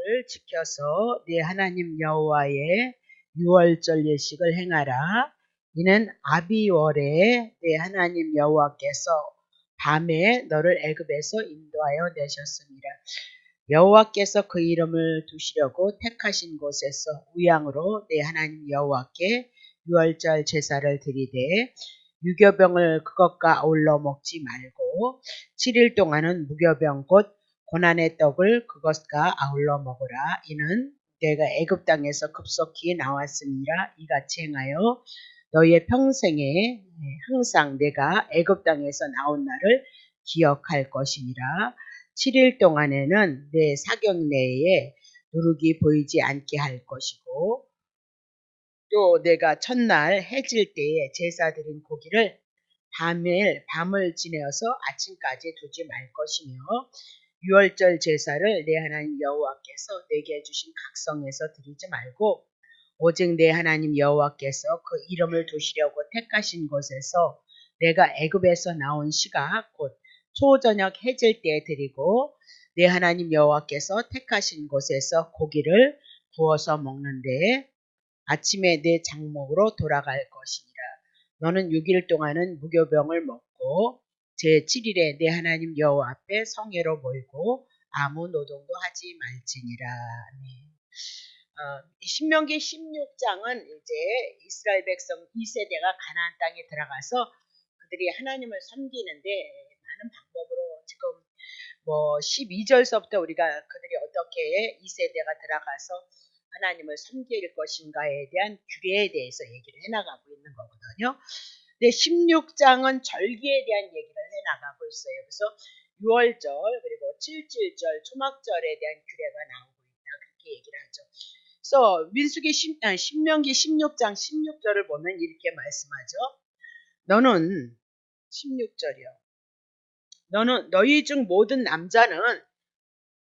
아비월을 지켜서 네 하나님 여호와의 유월절 예식을 행하라. 이는 아비월에 네 하나님 여호와께서 밤에 너를 애굽에서 인도하여 내셨습니다. 여호와께서 그 이름을 두시려고 택하신 곳에서 우양으로 네 하나님 여호와께 유월절 제사를 드리되 유교병을 그것과 아울러 먹지 말고 7일 동안은 무교병 곧 고난의 떡을 그것과 아울러 먹으라. 이는 내가 애굽 땅에서 급속히 나왔음이라. 이같이 행하여 너희의 평생에 항상 내가 애굽 땅에서 나온 날을 기억할 것이니라. 7일 동안에는 내 사경 내에 누룩이 보이지 않게 할 것이고 또 내가 첫날 해질 때에 제사 드린 고기를 밤을 지내어서 아침까지 두지 말 것이며 유월절 제사를 내 하나님 여호와께서 내게 주신 각성에서 드리지 말고 오직 내 하나님 여호와께서 그 이름을 두시려고 택하신 곳에서 내가 애굽에서 나온 시각 곧 초저녁 해질 때에 드리고 내 하나님 여호와께서 택하신 곳에서 고기를 구워서 먹는데 아침에 내 장목으로 돌아갈 것이니라. 너는 6일 동안은 무교병을 먹고 제7일에 내 하나님 여호와 앞에 성회로 모이고 아무 노동도 하지 말지니라. 신명기 16장은 이제 이스라엘 백성 2세대가 가나안 땅에 들어가서 그들이 하나님을 섬기는데 많은 방법으로 지금 12절서부터 우리가 그들이 어떻게 2세대가 들어가서 하나님을 섬길 것인가에 대한 규례에 대해서 얘기를 해나가고 있는 거거든요. 근데 16장은 절기에 대한 얘기를 해나가고 있어요. 그래서 6월절 그리고 7.7절 초막절에 대한 규례가 나오고 있다. 그렇게 얘기를 하죠. 그래서 신명기 16장 16절을 보면 이렇게 말씀하죠. 너는 16절이요. 너는 너희 중 모든 남자는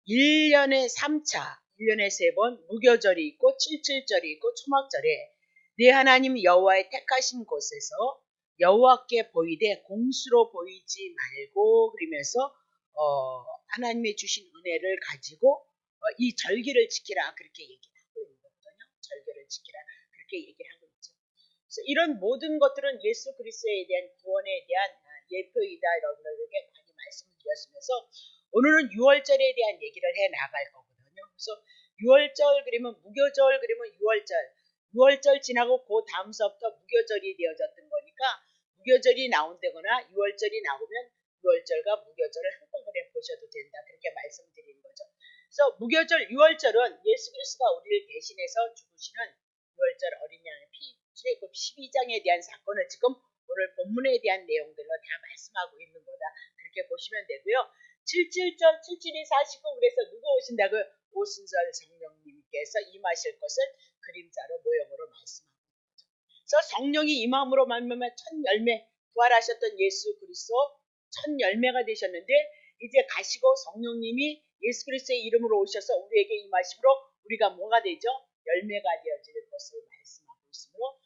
1년에 3차 1년에 3번 무교절이 있고 7.7절이 있고 초막절에 네 하나님 여호와의 택하신 곳에서 여호와께 보이되 공수로 보이지 말고 그러면서 하나님의 주신 은혜를 가지고 이 절기를 지키라 그렇게 얘기를 하고 있는 거거든요. 절기를 지키라 그렇게 얘기를 하고 있죠. 그래서 이런 모든 것들은 예수 그리스도에 대한 구원에 대한 예표이다 여러분들에게 많이 말씀을 드렸으면서 오늘은 6월절에 대한 얘기를 해 나갈 거거든요. 그래서 6월절 그러면 무교절 그러면 6월절 지나고 그 다음서부터 무교절이 되어졌던 거니까 무교절이 나온다거나 6월절이 나오면 6월절과 무교절을 한꺼번에 보셔도 된다. 그렇게 말씀드리는 거죠. 그래서 무교절 6월절은 예수 그리스도가 우리를 대신해서 죽으시는 6월절 어린 양의 피 출애굽 12장에 대한 사건을 지금 오늘 본문에 대한 내용들로 다 말씀하고 있는 거다. 그렇게 보시면 되고요. 7.7절 7.7이 49 그래서 누가 오신다고요? 오순절 성령님께서 임하실 것을 그림자로 모형으로 말씀하고 있죠. 그래서 성령이 임함으로 말미암아 첫 열매 부활하셨던 예수 그리스도 첫 열매가 되셨는데 이제 가시고 성령님이 예수 그리스도의 이름으로 오셔서 우리에게 임하심으로 우리가 뭐가 되죠? 열매가 되어질 것을 말씀하고 있으므로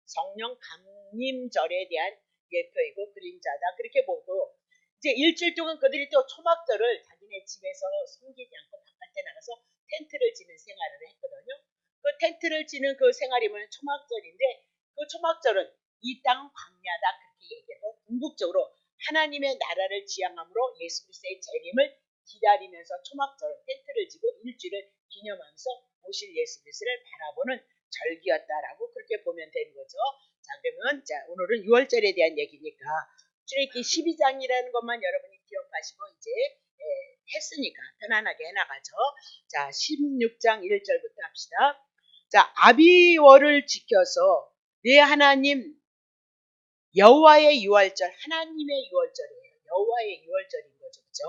성령 감림절에 대한 예표이고 그림자다. 그렇게 보고 이제 일주일 동안 그들이 또 초막절을 자기네 집에서 숨기지 않고 바깥에 나가서 텐트를 지는 생활을 했거든요. 그 텐트를 지는 그 생활이 뭐냐면 초막절인데 그 초막절은 이 땅은 광야다 그렇게 얘기하고 궁극적으로 하나님의 나라를 지향함으로 예수 그리스도의 재림을 기다리면서 초막절 텐트를 지고 일주일을 기념하면서 오실 예수 그리스도를 바라보는 절기였다라고 그렇게 보면 되는 거죠. 자 그러면 오늘은 6월절에 대한 얘기니까 출애굽기 12장이라는 것만 여러분이 기억하시고 이제 했으니까 편안하게 해나가죠. 자 16장 1절부터 합시다. 자 아비월을 지켜서 네 하나님 여호와의 유월절 하나님의 유월절이에요. 여호와의 유월절인 거죠. 그렇죠?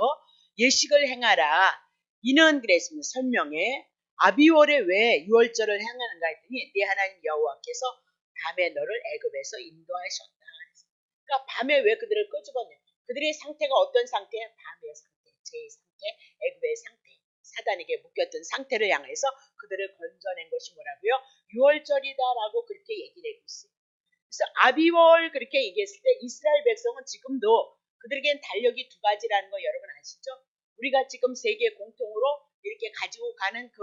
예식을 행하라. 이는 그랬습니다. 설명에 아비월에 왜 유월절을 행하는가 했더니 네 하나님 여호와께서 밤에 너를 애굽에서 인도하셨다. 그러니까 밤에 왜 그들을 끄집어내? 그들의 상태가 어떤 상태야? 밤의 상태, 제 상태, 애굽의 상태, 사단에게 묶였던 상태를 향해서 그들을 건져낸 것이 뭐라고요? 유월절이다라고 그렇게 얘기를 하고 있어요. 그래서 아비월 그렇게 얘기했을 때 이스라엘 백성은 지금도 그들에겐 달력이 두 가지라는 거 여러분 아시죠? 우리가 지금 세계 공통으로 이렇게 가지고 가는 그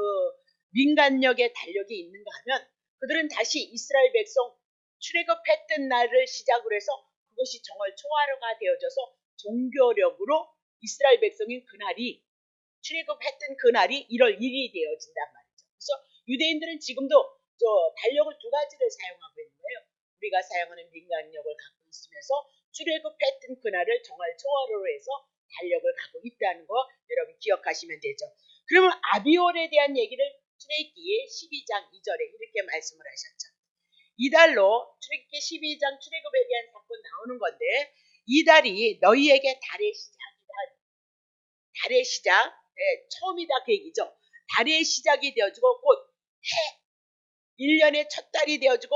민간력의 달력이 있는가 하면 그들은 다시 이스라엘 백성 출애굽했던 날을 시작으로 해서 그것이 정월 초하루가 되어져서 종교력으로 이스라엘 백성인 그날이 출애굽했던 그날이 1월 1일이 되어진단 말이죠. 그래서 유대인들은 지금도 달력을 두 가지를 사용하고 있는 거예요. 우리가 사용하는 민간력을 갖고 있으면서 출애굽했던 그날을 정월 초하루로 해서 달력을 갖고 있다는 거 여러분 기억하시면 되죠. 그러면 아비올에 대한 얘기를 출애굽기의 12장 2절에 이렇게 말씀을 하셨죠. 이달로 출애굽기 12장 출애굽에 대한 사건 나오는 건데 이 달이 너희에게 달의 시작이다. 달의 시작, 처음이다 그 얘기죠. 달의 시작이 되어지고 곧 해, 1년의 첫 달이 되어지고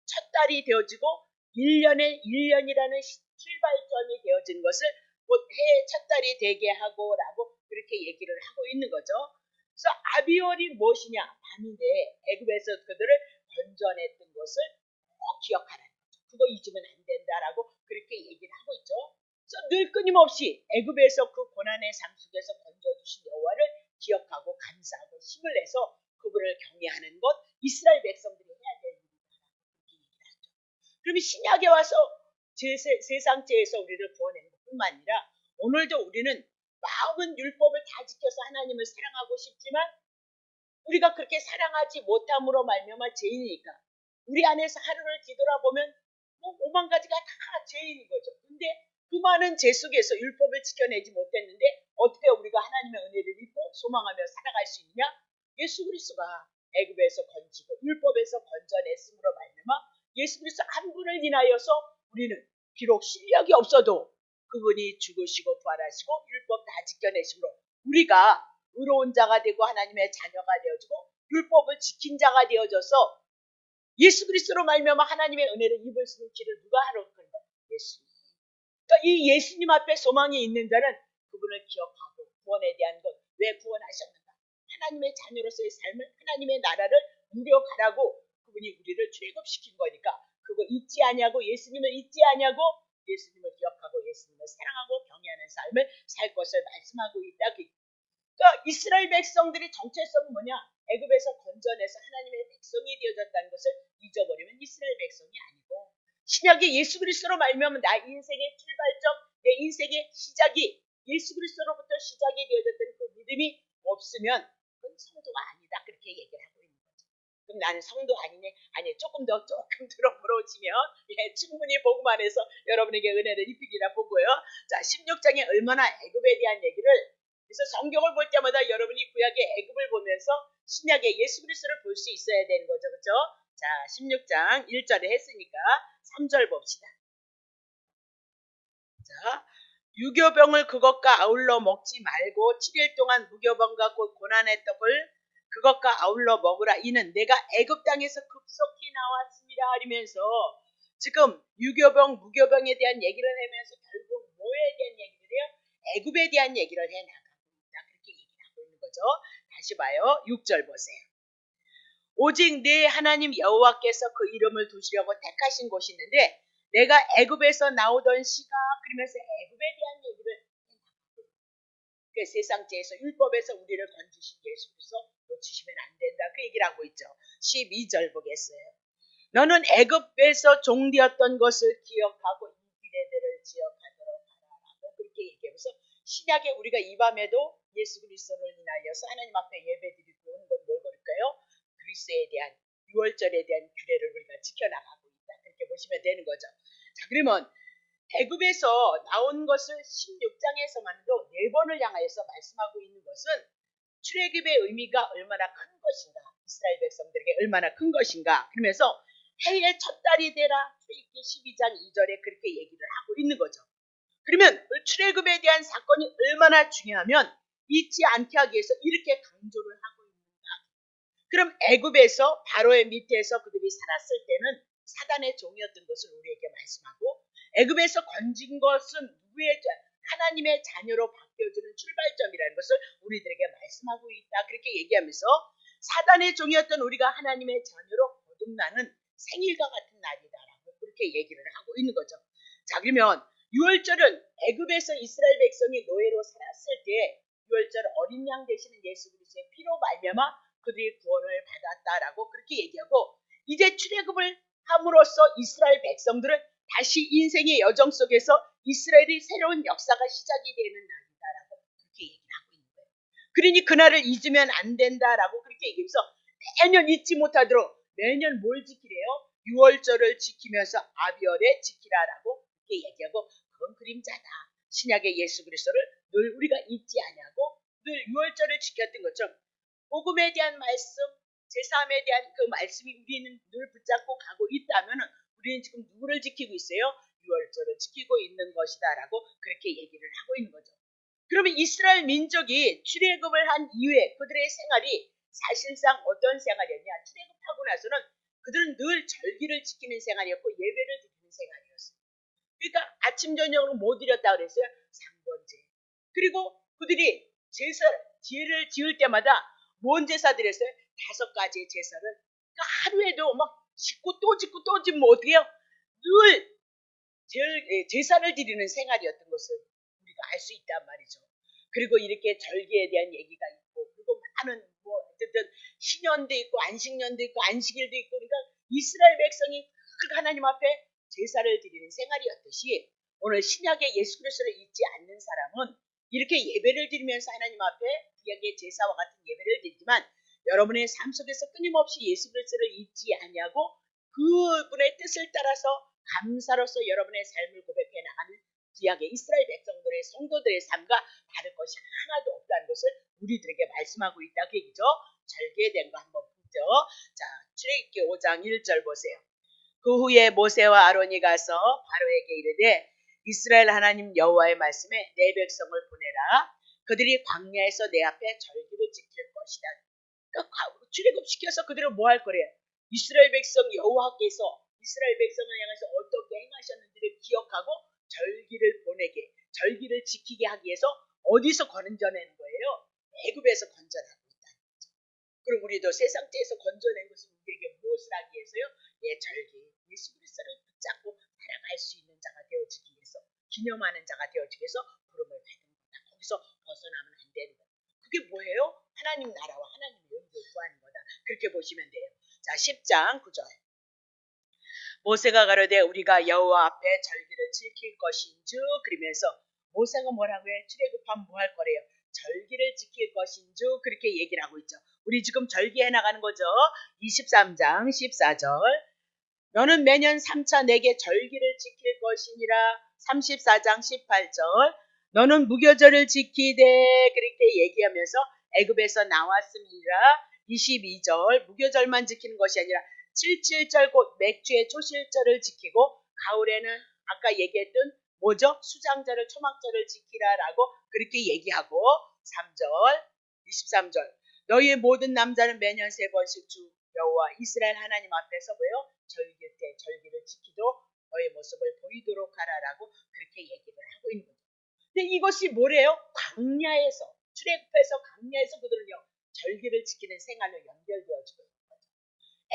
첫 달이 되어지고 1년이라는 출발점이 되어진 것을 곧 해의 첫 달이 되게 하고 라고 그렇게 얘기를 하고 있는 거죠. 그래서 아비올이 무엇이냐? 밤인데 애굽에서 그들을 건져냈던 것을 꼭 기억하라는 거죠. 그거 잊으면 안 된다라고 그렇게 얘기를 하고 있죠. 그래서 늘 끊임없이 애굽에서 그 고난의 삶 속에서 건져주신 여호와를 기억하고 감사하고 힘을 내서 그분을 경외하는 것 이스라엘 백성들이 해야 되는 일이다라고 그렇게 얘기를 하죠. 그러면 신약에 와서 세상죄에서 우리를 구원하는 것뿐만 아니라 오늘도 우리는 마음은 율법을 다 지켜서 하나님을 사랑하고 싶지만 우리가 그렇게 사랑하지 못함으로 말미암아 죄인이니까 우리 안에서 하루를 뒤돌아보면 뭐 5만 가지가 다 죄인인 거죠. 근데 그 많은 죄 속에서 율법을 지켜내지 못했는데 어떻게 우리가 하나님의 은혜를 입고 소망하며 살아갈 수 있느냐? 예수 그리스도가 애굽에서 건지고 율법에서 건져냈음으로 말미암아 예수 그리스도 한 분을 인하여서 우리는 비록 실력이 없어도 그분이 죽으시고 부활하시고 율법 다 지켜내심으로 우리가 의로운 자가 되고 하나님의 자녀가 되어지고 율법을 지킨 자가 되어져서 예수 그리스도로 말미암아 하나님의 은혜를 입을 수 있는 길을 누가 하러 간 거예요? 예수님. 그러니까 이 예수님 앞에 소망이 있는 자는 그분을 기억하고 구원에 대한 것, 왜 구원하셨는가? 하나님의 자녀로서의 삶을 하나님의 나라를 누려가라고 그분이 우리를 출애굽시킨 거니까 그거 잊지 아니하고 예수님을 잊지 아니하고 예수님을 기억하고 예수님을 사랑하고 경외하는 삶을 살 것을 말씀하고 있다. 그러니까 이스라엘 백성들이 정체성은 뭐냐? 애굽에서 건져내서 하나님의 백성이 되어졌다는 것을 잊어버리면 이스라엘 백성이 아니고 신약의 예수 그리스도로 말미암아 나 인생의 출발점, 내 인생의 시작이 예수 그리스도로부터 시작이 되어졌던 그 믿음이 없으면 그건 성도가 아니다. 그렇게 얘기를 하고 있는 거죠. 그럼 나는 성도 아니네? 아니 조금 들어 물어오시면 충분히 복음만 해서 여러분에게 은혜를 입히기라 보고요. 자 16장에 얼마나 애굽에 대한 얘기를 그래서 성경을 볼 때마다 여러분이 구약의 애굽을 보면서 신약의 예수 그리스도를 볼 수 있어야 되는 거죠. 그렇죠? 자 16장 1절에 했으니까 3절 봅시다. 자 유교병을 그것과 아울러 먹지 말고 7일 동안 무교병과 곧 고난의 떡을 그것과 아울러 먹으라. 이는 내가 애굽 땅에서 급속히 나왔습니다. 하면서 지금 유교병, 무교병에 대한 얘기를 하면서 결국 뭐에 대한 얘기를 해요? 애굽에 대한 얘기를 해나가고 있다. 그렇게 얘기를 하고 있는 거죠. 다시 봐요. 6절 보세요. 오직 내 하나님 여호와께서 그 이름을 두시려고 택하신 곳이 있는데 내가 애굽에서 나오던 시가 그러면서 애굽에 대한 얘기를 그 세상죄에서 율법에서 우리를 건지신 예수 그리스도 놓치시면 안 된다. 그 얘기를 하고 있죠. 12절 보겠어요. 너는 애굽에서 종되었던 것을 기억하고 이 기대들을 기억하도록 하라라고 그렇게 얘기하면서 신약에 우리가 이 밤에도 예수 그리스도를 인하여서 하나님 앞에 예배드리고 오는 건 뭘 걸까요? 그리스도에 대한 6월절에 대한 규례를 우리가 지켜나가고 있다. 그렇게 보시면 되는 거죠. 자 그러면 애굽에서 나온 것을 16장에서만도 4번을 향하여서 말씀하고 있는 것은 출애굽의 의미가 얼마나 큰 것인가 이스라엘 백성들에게 얼마나 큰 것인가 그러면서 해의 첫 달이 되라 출애굽기 12장 2절에 그렇게 얘기를 하고 있는 거죠. 그러면 출애굽에 대한 사건이 얼마나 중요하면 잊지 않게 하기 위해서 이렇게 강조를 하고 있는가. 그럼 애굽에서 바로의 밑에서 그들이 살았을 때는 사단의 종이었던 것을 우리에게 말씀하고 애굽에서 건진 것은 누구의 하나님의 자녀로 바뀌어주는 출발점이라는 것을 우리들에게 말씀하고 있다. 그렇게 얘기하면서 사단의 종이었던 우리가 하나님의 자녀로 거듭나는 생일과 같은 날이다라고 그렇게 얘기를 하고 있는 거죠. 자 그러면 6월절은 애굽에서 이스라엘 백성이 노예로 살았을 때 유월절 어린 양 되시는 예수 그리스도의 피로 말미암아 그들이 구원을 받았다라고 그렇게 얘기하고, 이제 출애굽을 함으로써 이스라엘 백성들은 다시 인생의 여정 속에서 이스라엘의 새로운 역사가 시작이 되는 날이다라고 그렇게 얘기를 하고 있는 거예요. 그러니 그날을 잊으면 안 된다라고 그렇게 얘기하면서 매년 잊지 못하도록 매년 뭘 지키래요? 유월절을 지키면서 아비월에 지키라라고 그렇게 얘기하고, 그건 그림자다. 신약의 예수 그리스도를 늘 우리가 잊지 아니하고 늘 유월절을 지켰던 것처럼 복음에 대한 말씀, 제사함에 대한 그 말씀이 우리는 늘 붙잡고 가고 있다면 우리는 지금 누구를 지키고 있어요? 유월절을 지키고 있는 것이다라고 그렇게 얘기를 하고 있는 거죠. 그러면 이스라엘 민족이 출애굽을 한 이후에 그들의 생활이 사실상 어떤 생활이었냐? 출애굽하고 나서는 그들은 늘 절기를 지키는 생활이었고 예배를 드리는 생활이었어요. 그러니까 아침 저녁으로 뭐 드렸다 그랬어요? 상번제. 그리고 그들이 제를 지을 때마다 뭔 제사 드렸어요? 5가지의 제사를. 그러니까 하루에도 막 짓고 또 짓고 또 짓면 어떻게 해요? 늘 제사를 드리는 생활이었던 것을 우리가 알 수 있단 말이죠. 그리고 이렇게 절기에 대한 얘기가 있고, 그리고 많은 뭐 어쨌든 신년도 있고 안식년도 있고 안식일도 있고, 그러니까 이스라엘 백성이 그 하나님 앞에 제사를 드리는 생활이었듯이 오늘 신약의 예수 그리스도를 잊지 않는 사람은 이렇게 예배를 드리면서 하나님 앞에 구약의 제사와 같은 예배를 드리지만 여러분의 삶 속에서 끊임없이 예수 그리스도를 잊지 아니하고 그분의 뜻을 따라서 감사로서 여러분의 삶을 고백해 나가는 구약의 이스라엘 백성들의 성도들의 삶과 다를 것이 하나도 없다는 것을 우리들에게 말씀하고 있다 그 얘기죠. 절기에 대한 거 한번 보죠. 자, 출애굽기 5장 1절 보세요. 그 후에 모세와 아론이 가서 바로에게 이르되 이스라엘 하나님 여호와의 말씀에 내 백성을 보내라. 그들이 광야에서 내 앞에 절기를 지킬 것이다. 그러니까 출애굽시켜서 그들을 뭐 할 거래요? 이스라엘 백성 여호와께서 이스라엘 백성을 향해서 어떻게 행하셨는지를 기억하고 절기를 보내게, 절기를 지키게 하기 위해서 어디서 건져내는 거예요? 애굽에서 건져내고 있다는 거죠. 그럼 우리도 세상체에서 건져낸 것은 우리에게 무엇을 하기 위해서요? 절기, 예수 그리스도를 붙잡고 살아갈 수 있는 자가 되어지기 위해서, 기념하는 자가 되어지기 위해서 부름을 받는 거다. 거기서 벗어나면 안 되는 거다. 그게 뭐예요? 하나님 나라와 하나님의 영광을 구하는 거다. 그렇게 보시면 돼요. 자, 10장 9절. 모세가 가로되 우리가 여호와 앞에 절기를 지킬 것인즉, 그러면서 모세가 뭐라고 해? 출애굽하면 뭐 할 거래요? 절기를 지킬 것인즉 그렇게 얘기를 하고 있죠. 우리 지금 절기해 나가는 거죠. 23장 14절. 너는 매년 3차 내게 절기를 지킬 것이니라. 34장 18절. 너는 무교절을 지키되 그렇게 얘기하면서 애굽에서 나왔음이라. 22절. 무교절만 지키는 것이 아니라 77절 곧 맥주의 초실절을 지키고 가을에는 아까 얘기했던 뭐죠? 수장절을 초막절을 지키라라고 그렇게 얘기하고 3절 23절 너희의 모든 남자는 매년 3번씩 주 여호와 이스라엘 하나님 앞에서 뭐요? 절기 때 절기를 지키도록 너의 모습을 보이도록 하라라고 그렇게 얘기를 하고 있는 거죠. 근데 이것이 뭐래요? 광야에서 출애굽해서 광야에서 그들은요 절기를 지키는 생활로 연결되어지고 있는 거죠.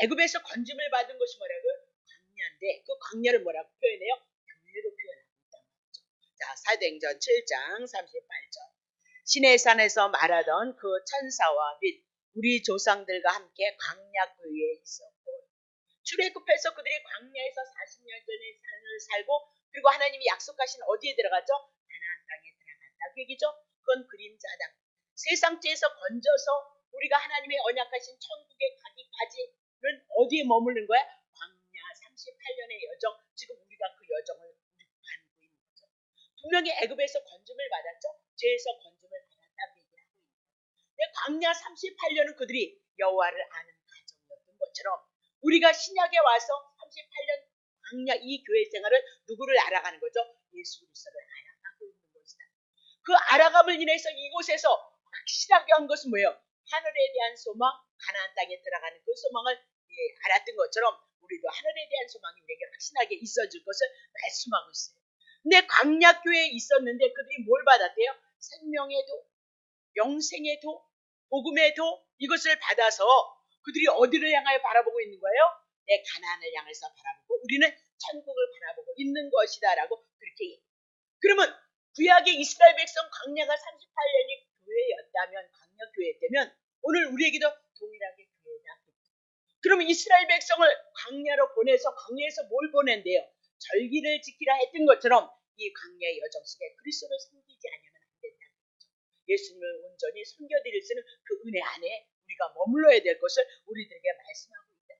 애굽에서 건짐을 받은 것이 뭐라고? 광야인데 그 광야를 뭐라고 표현해요? 교회로 표현하고 있단 말이죠. 자, 사도행전 7장 38절. 시내산에서 말하던 그 천사와 및 우리 조상들과 함께 광야 교회에 있었고, 출애굽해서 그들이 광야에서 40년 전에 삶을 살고 그리고 하나님이 약속하신 어디에 들어갔죠? 가나안 땅에 들어갔다 그 얘기죠. 그건 그림자다. 세상지에서 건져서 우리가 하나님의 언약하신 천국에 가기까지는 어디에 머무르는 거야? 광야 38년의 여정. 지금 우리가 그 여정을 가고 있는 거죠. 분명히 애굽에서 건짐을 받았죠. 죄에서 건짐을 받았다 그 얘기를 하고 있는 거예요. 근데 광야 38년은 그들이 여호와를 아는 가정이었던 것처럼 우리가 신약에 와서 38년 광야 이 교회 생활을 누구를 알아가는 거죠? 예수 그리스도를 알아가고 있는 것이다. 그 알아감을 인해서 이곳에서 확실하게 한 것은 뭐예요? 하늘에 대한 소망, 가나안 땅에 들어가는 그 소망을 알았던 것처럼 우리도 하늘에 대한 소망이 우리에게 확실하게 있어질 것을 말씀하고 있어요. 근데 광야 교회에 있었는데 그들이 뭘 받았대요? 생명의 도, 영생의 도, 복음의 도 이것을 받아서 그들이 어디를 향하여 바라보고 있는 거예요? 내 가나안을 향해서 바라보고 우리는 천국을 바라보고 있는 것이다라고 그렇게 얘기해요. 그러면 구약의 이스라엘 백성 광야가 38년이 교회였다면, 강력 교회였다면 오늘 우리에게도 동일하게 교회다. 그러면 이스라엘 백성을 광야로 보내서 광야에서 뭘 보낸대요? 절기를 지키라 했던 것처럼 이 광야의 여정 속에 그리스도를 섬기지 않으면 안 된다. 예수님을 온전히 섬겨드릴 수 있는 그 은혜 안에 우리가 머물러야 될 것을 우리들에게 말씀하고 있다.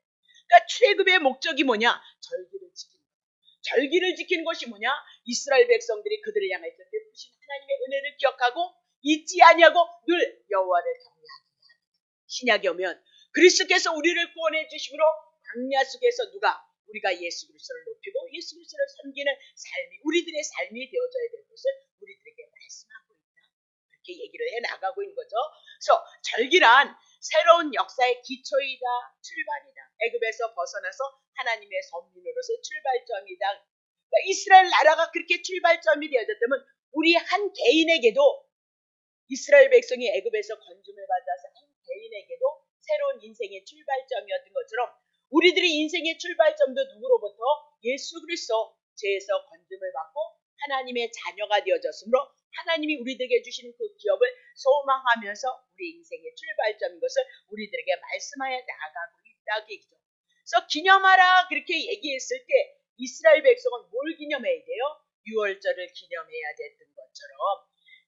그러니까 출애굽의 목적이 뭐냐? 절기를 지키는 것. 절기를 지키는 것이 뭐냐? 이스라엘 백성들이 그들을 향해서 베푸신 하나님의 은혜를 기억하고 잊지 아니하고 늘 여호와를 경외하기. 신약에 오면 그리스도께서 우리를 구원해 주심으로 광야 속에서 우리가 예수 그리스도를 높이고 예수 그리스도를 섬기는 삶이 우리들의 삶이 되어져야 될 것을 우리들에게 말씀하고 있다. 그렇게 얘기를 해 나가고 있는 거죠. 그래서 절기란 새로운 역사의 기초이다, 출발이다. 애굽에서 벗어나서 하나님의 선민으로서 출발점이다. 그러니까 이스라엘 나라가 그렇게 출발점이 되어졌다면 우리 한 개인에게도 이스라엘 백성이 애굽에서 건짐을 받아서 한 개인에게도 새로운 인생의 출발점이었던 것처럼 우리들의 인생의 출발점도 누구로부터? 예수 그리스도 죄에서 건짐을 받고 하나님의 자녀가 되어졌으므로 하나님이 우리들에게 주시는 그 기업을 소망하면서 우리 인생의 출발점인 것을 우리들에게 말씀하여 나아가고 있다고 얘기죠. 그래서 기념하라 그렇게 얘기했을 때 이스라엘 백성은 뭘 기념해야 돼요? 유월절을 기념해야 됐던 것처럼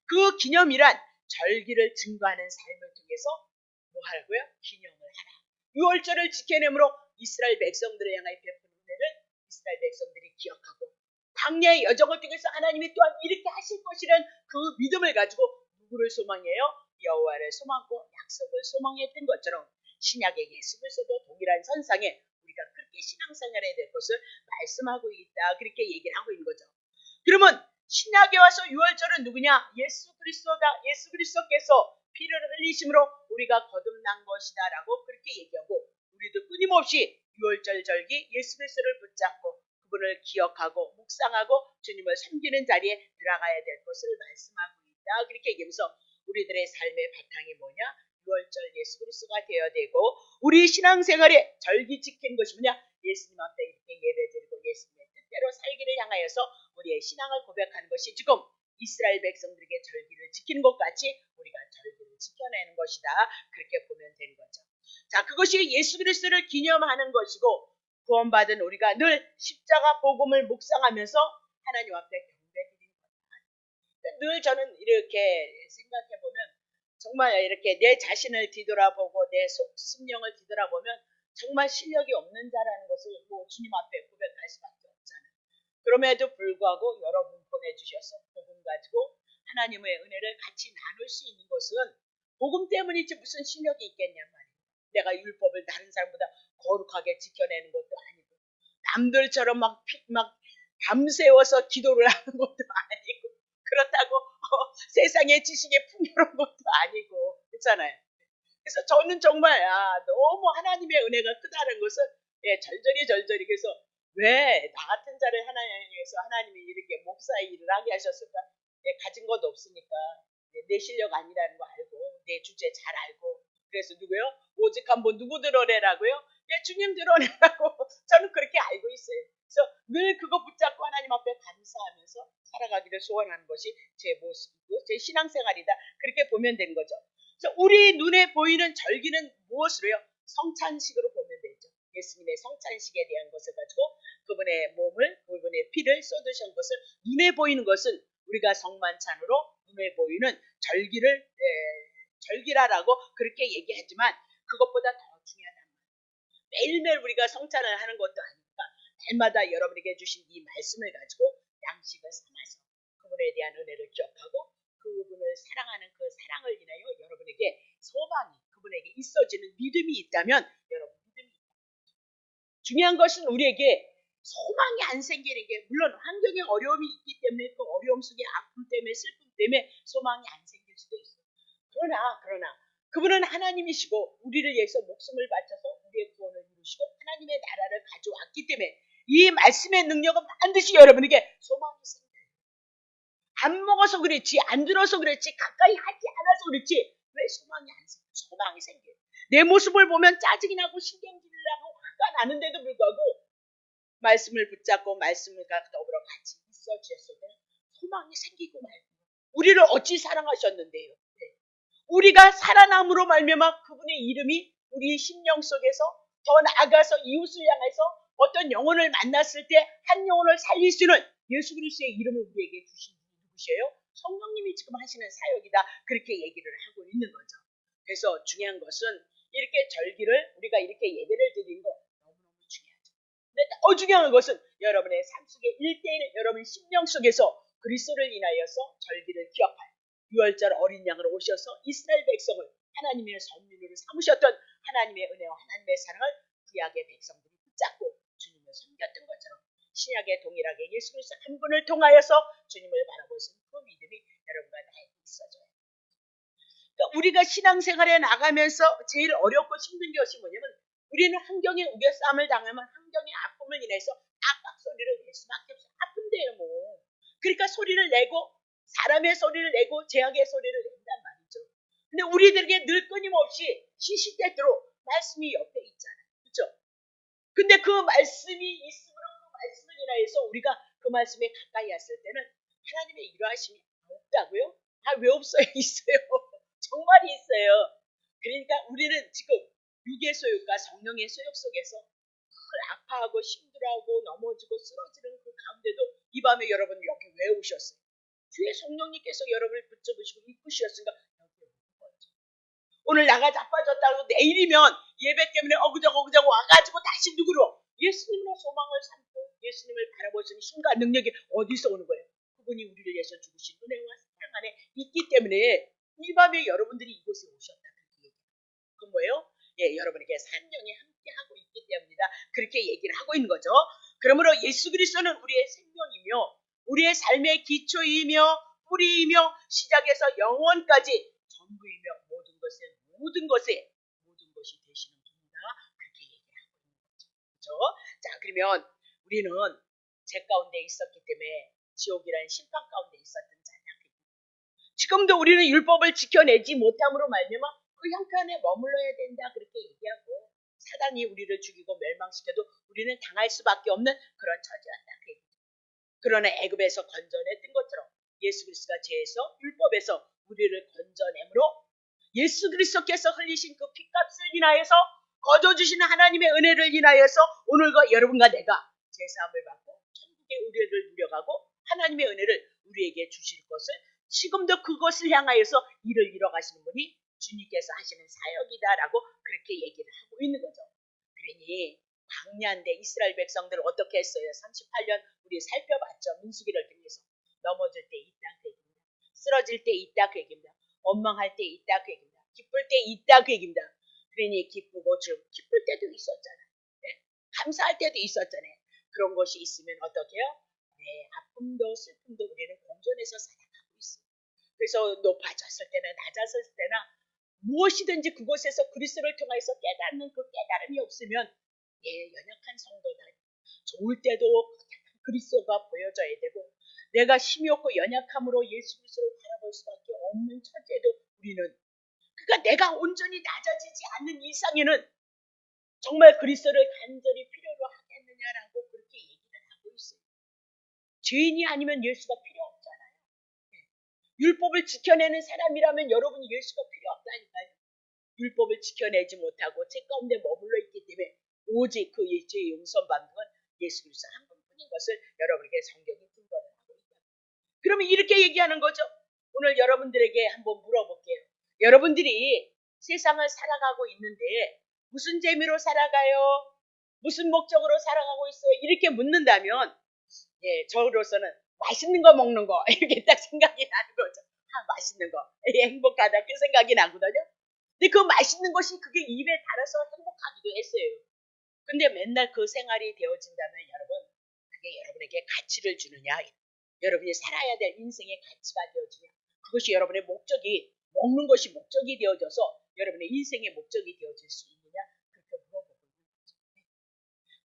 그 기념이란 절기를 증거하는 삶을 통해서 뭐 하라고요? 기념을 하라. 유월절을 지켜내므로 이스라엘 백성들을 향하여 베푼 은혜를 이스라엘 백성들이 기억하고 광야의 여정을 통해서 하나님이 또한 이렇게 하실 것이라는 그 믿음을 가지고 누구를 소망해요? 여호와를 소망하고 약속을 소망했던 것처럼 신약의 예수 그리스도도 동일한 선상에 우리가 그렇게 신앙생활해야 될 것을 말씀하고 있다. 그렇게 얘기를 하고 있는 거죠. 그러면 신약에 와서 유월절은 누구냐? 예수 그리스도다. 예수 그리스도께서 피를 흘리심으로 우리가 거듭난 것이다 라고 그렇게 얘기하고 우리도 끊임없이 유월절 절기 예수 그리스도를 붙잡고 그분을 기억하고 묵상하고 주님을 섬기는 자리에 들어가야 될 것을 말씀하고 있다. 그렇게 얘기하면서 우리들의 삶의 바탕이 뭐냐? 유월절 예수 그리스도가 되어야 되고 우리 신앙생활에 절기 지키는 것이 뭐냐? 예수님 앞에 이렇게 예배드리고 예수님의 뜻대로 살기를 향하여서 우리의 신앙을 고백하는 것이 지금 이스라엘 백성들에게 절기를 지키는 것 같이 우리가 절기를 지켜내는 것이다. 그렇게 보면 되는 거죠. 자, 그것이 예수 그리스도를 기념하는 것이고 구원받은 우리가 늘 십자가 복음을 묵상하면서 하나님 앞에 경배드리는 거다. 늘 저는 이렇게 생각해보면 정말 이렇게 내 자신을 뒤돌아보고 내 심령을 뒤돌아보면 정말 실력이 없는 자라는 것을 주님 앞에 고백할 수밖에 없잖아요. 그럼에도 불구하고 여러분 보내주셔서 복음 가지고 하나님의 은혜를 같이 나눌 수 있는 것은 복음 때문이지 무슨 실력이 있겠냔 말이에요. 내가 율법을 다른 사람보다 거룩하게 지켜내는 것도 아니고 남들처럼 막 밤새워서 기도를 하는 것도 아니고 그렇다고 세상의 지식에 풍요로운 것도 아니고 그렇잖아요. 그래서 저는 정말 너무 하나님의 은혜가 크다는 것을 절절히 그래서 왜 나 같은 자를 하나님에서 하나님이 이렇게 목사의 일을 하게 하셨을까? 가진 것도 없으니까 내 실력 아니라는 거 알고 내 주제 잘 알고 그래서 누구요? 오직 한번 누구 드러내라고요? 주님 드러내라고 저는 그렇게 알고 있어요. 그래서 늘 그거 붙잡고 하나님 앞에 감사하면서 살아가기를 소원하는 것이 제 모습이고 제 신앙생활이다. 그렇게 보면 되는 거죠. 그래서 우리 눈에 보이는 절기는 무엇으로 해요? 성찬식으로 보면 되죠. 예수님의 성찬식에 대한 것을 가지고 그분의 몸을, 그분의 피를 쏟으신 것을 눈에 보이는 것은 우리가 성만찬으로 눈에 보이는 절기라라고 그렇게 얘기하지만 그것보다 더 중요하단 말이에요. 매일매일 우리가 성찬을 하는 것도 아니니까 날마다 여러분에게 주신 이 말씀을 가지고 양식을 삼아서 그분에 대한 은혜를 기억하고 그분을 사랑하는 그 사랑을 인하여 여러분에게 소망이 그분에게 있어지는 믿음이 있다면 여러분 믿음이 있다. 중요한 것은 우리에게 소망이 안 생기는 게 물론 환경에 어려움이 있기 때문에 그 어려움 속에 아픔 때문에 슬픔 때문에 소망이 안 생길 수도 있어요. 그러나 그분은 하나님이시고 우리를 위해서 목숨을 바쳐서 우리의 구원을 이루시고 하나님의 나라를 가져왔기 때문에 이 말씀의 능력은 반드시 여러분에게 소망이 생겨요. 안 먹어서 그렇지 안 들어서 그렇지 가까이 하지 않아서 그렇지 왜 소망이 안 생겨? 소망이 생겨요. 내 모습을 보면 짜증이 나고 신경질이 나고 화가 나는데도 불구하고 말씀을 붙잡고 말씀을 더불어 같이 있어 주셨을 때 소망이 생기고 말고 우리를 어찌 사랑하셨는데요. 우리가 살아남으로 말미암아 그분의 이름이 우리 심령 속에서 더 나아가서 이웃을 향해서 어떤 영혼을 만났을 때 한 영혼을 살릴 수 있는 예수 그리스도의 이름을 우리에게 주신 분이 누구세요? 성령님이 지금 하시는 사역이다. 그렇게 얘기를 하고 있는 거죠. 그래서 중요한 것은 이렇게 절기를 우리가 이렇게 예배를 드리는 거 너무너무 중요하죠. 근데 더 중요한 것은 여러분의 삶 속에 1대1 여러분 심령 속에서 그리스도를 인하여서 절기를 기억할 6월절 어린 양으로 오셔서 이스라엘 백성을 하나님의 선민으로 삼으셨던 하나님의 은혜와 하나님의 사랑을 구약의 백성들이 붙잡고 주님을 섬겼던 것처럼 신약의 동일하게 예수 그리스도 한 분을 통하여서 주님을 바라볼 수 있는 그 믿음이 여러분과 나에게 있어져요. 그러니까 우리가 신앙생활에 나가면서 제일 어렵고 힘든 것이 뭐냐면 우리는 환경에 우겨싸움을 당하면 환경의 아픔을 인해서 압박 소리를 낼 수밖에 없어요. 아픈데요 뭐. 그러니까 소리를 내고 사람의 소리를 내고 제약의 소리를 낸단 말이죠. 근데 우리들에게 늘 끊임없이 시시때때로 말씀이 옆에 있잖아요. 그렇죠? 근데 그 말씀이 있으므로 그 말씀을 인하여서 우리가 그 말씀에 가까이 왔을 때는 하나님의 이러하심이 없다고요? 아, 왜 없어요? 있어요. 정말 있어요. 그러니까 우리는 지금 육의 소욕과 성령의 소욕 속에서 아파하고 힘들어하고 넘어지고 쓰러지는 그 가운데도 이 밤에 여러분 여기 왜 오셨어요? 주의 성령님께서 여러분을 붙잡으시고 이끄셨으니까 여기 오는 거죠. 오늘 나가 자빠졌다고 내일이면 예배 때문에 어그저그저그 와가지고 다시 누구로? 예수님으로 소망을 삼고 예수님을 바라볼 수 있는 힘과 능력이 어디서 오는 거예요? 그분이 우리를 위해서 죽으신 은혜와 사랑 안에 있기 때문에 이 밤에 여러분들이 이곳에 오셨다. 그렇게 얘기해요. 그건 뭐예요? 예, 여러분에게 산령이 함께하고 있기 때문이다. 그렇게 얘기를 하고 있는 거죠. 그러므로 예수 그리스도는 우리의 생명이며 우리의 삶의 기초이며 뿌리이며 시작에서 영원까지 전부이며 모든 것이 되시는 분이다. 그렇게 얘기하고 있는 거죠. 그렇죠? 자, 그러면 우리는 죄 가운데 있었기 때문에 지옥이라는 심판 가운데 있었던 자냐. 지금도 우리는 율법을 지켜내지 못함으로 말미암아 그 형편에 머물러야 된다. 그렇게 얘기하고 사단이 우리를 죽이고 멸망시켜도 우리는 당할 수밖에 없는 그런 처지였다. 그러나 애굽에서 건져냈던 것처럼 예수 그리스도가 죄에서 율법에서 우리를 건져내므로 예수 그리스도께서 흘리신 그 피값을 인하여서 거저주시는 하나님의 은혜를 인하여서 오늘과 여러분과 내가 제사함을 받고 천국의 의뢰를 누려가고 하나님의 은혜를 우리에게 주실 것을 지금도 그것을 향하여서 일을 이뤄가시는 분이 주님께서 하시는 사역이다라고 그렇게 얘기를 하고 있는 거죠. 그러니 광야인데 이스라엘 백성들을 어떻게 했어요? 38년 우리 살펴봤죠. 민수기를 통해서 넘어질 때 있다 그 얘기입니다. 쓰러질 때 있다 그 얘기입니다. 원망할 때 있다 그 얘기입니다. 기쁠 때 있다 그 얘기입니다. 그러니 기쁘고 기쁠 때도 있었잖아요. 네? 감사할 때도 있었잖아요. 그런 것이 있으면 어떻게요? 네, 아픔도 슬픔도 우리는 공존해서 살아가고 있어요. 그래서 높아졌을 때나 낮았을 때나 무엇이든지 그곳에서 그리스도를 통해서 깨닫는 그 깨달음이 없으면 연약한 성도다. 좋을 때도 그리스도가 보여져야 되고 내가 힘이 없고 연약함으로 예수 그리스도를 바라볼 수밖에 없는 처지에도 우리는 그러니까 내가 온전히 낮아지지 않는 이상에는 정말 그리스도를 간절히 필요로 하겠느냐라고 그렇게 얘기를 하고 있어요. 죄인이 아니면 예수가 필요 없잖아요. 율법을 지켜내는 사람이라면 여러분이 예수가 필요 없다니까요. 율법을 지켜내지 못하고 죄 가운데 머물러 있기 때문에 오직 그 죄의 용서 받는 건 예수 그리스도 한 분뿐인 것을 여러분에게 성경이 증거를 하고 있다. 그러면 이렇게 얘기하는 거죠. 오늘 여러분들에게 한번 물어볼게요. 여러분들이 세상을 살아가고 있는데 무슨 재미로 살아가요? 무슨 목적으로 살아가고 있어요? 이렇게 묻는다면 저로서는 맛있는 거 먹는 거 이렇게 딱 생각이 나는 거죠. 맛있는 거 행복하다 그 생각이 나거든요. 근데 그 맛있는 것이 그게 입에 달아서 행복하기도 했어요. 근데 맨날 그 생활이 되어진다면 여러분 그게 여러분에게 가치를 주느냐, 여러분이 살아야 될 인생의 가치가 되어지냐, 그것이 여러분의 목적이 먹는 것이 목적이 되어져서 여러분의 인생의 목적이 되어질 수 있느냐 그렇게 물어보고 있는 거죠.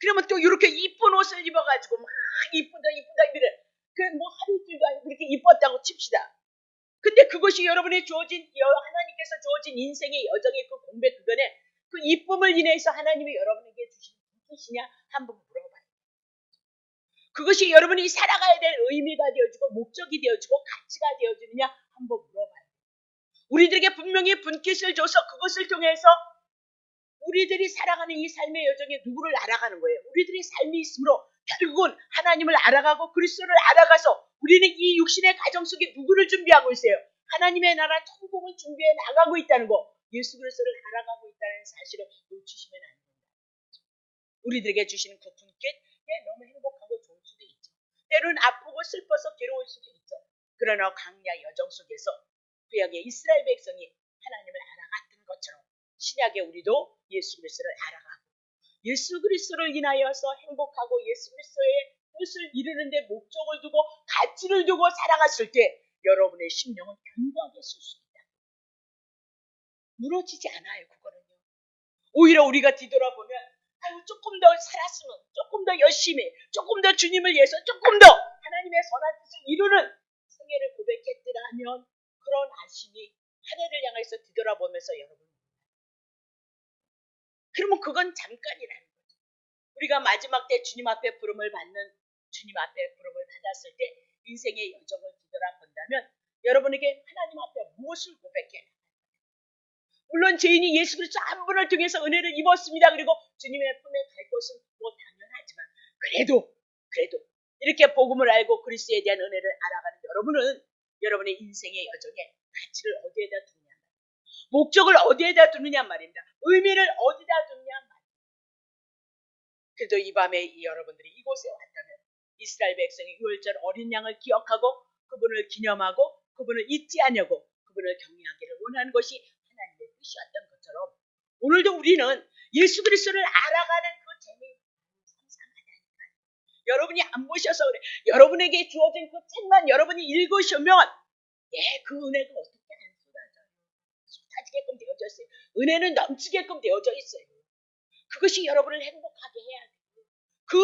그러면 또 이렇게 이쁜 옷을 입어가지고 막 이쁘다 이래 그뭐 하루 일도 아니고 그렇게 이뻤다고 칩시다. 근데 그것이 여러분의 주어진 하나님께서 주어진 인생의 여정의 그 공백 그간에 그 이쁨을 인해서 하나님이 여러분에게 주신 뜻이냐 한번 물어봐요. 그것이 여러분이 살아가야 될 의미가 되어지고 목적이 되어지고 가치가 되어지느냐 한번 물어봐요. 우리들에게 분명히 분깃을 줘서 그것을 통해서 우리들이 살아가는 이 삶의 여정에 누구를 알아가는 거예요. 우리들의 삶이 있으므로 결국은 하나님을 알아가고 그리스도를 알아가서 우리는 이 육신의 가정 속에 누구를 준비하고 있어요. 하나님의 나라 천국을 준비해 나가고 있다는 거. 예수 그리스도를 알아가고 있다는 사실을 놓치시면 안 됩니다. 우리들에게 주시는 그 분깃, 너무 행복하고 좋을 수도 있죠. 때로는 아프고 슬퍼서 괴로울 수도 있죠. 그러나 광야 여정 속에서 구약의 이스라엘 백성이 하나님을 알아갔던 것처럼 신약의 우리도 예수 그리스도를 알아가고 예수 그리스도를 인하여서 행복하고 예수 그리스도의 뜻을 이루는데 목적을 두고 가치를 두고 살아갔을 때 여러분의 심령은 견고하게 설 수 있다. 무너지지 않아요. 그거는요. 오히려 우리가 뒤돌아보면 조금 더 살았으면, 조금 더 열심히, 조금 더 주님을 위해서, 조금 더 하나님의 선한 뜻을 이루는 생애를 고백했더라 하면 그런 아심이 하늘을 향해서 뒤돌아보면서 여러분, 그러면 그건 잠깐이라는 거죠. 우리가 마지막 때 주님 앞에 부름을 받는, 주님 앞에 부름을 받았을 때 인생의 여정을 뒤돌아본다면 여러분에게 하나님 앞에 무엇을 고백해? 물론 죄인이 예수 그리스도 한 분을 통해서 은혜를 입었습니다. 그리고 주님의 품에 갈 것은 뭐 당연하지만 그래도 이렇게 복음을 알고 그리스도에 대한 은혜를 알아가는 여러분은 여러분의 인생의 여정에 가치를 어디에다 두느냐, 목적을 어디에다 두느냐 말입니다. 의미를 어디다 두느냐 말입니다. 그래도 이 밤에 여러분들이 이곳에 왔다면 이스라엘 백성이 유월절 어린 양을 기억하고 그분을 기념하고 그분을 잊지 않으려고 그분을 경외하기를 원하는 것이 하나님의 뜻이었던 것처럼 오늘도 우리는 예수 그리스도를 알아가는 그 재미를 상상하다니까요. 여러분이 안 보셔서 그래. 여러분에게 주어진 그 책만 여러분이 읽으시면 그 은혜가 어떻게 안 쏟아져요. 쏟아지게끔 되어져 있어요. 은혜는 넘치게끔 되어져 있어요. 그것이 여러분을 행복하게 해야 돼요. 그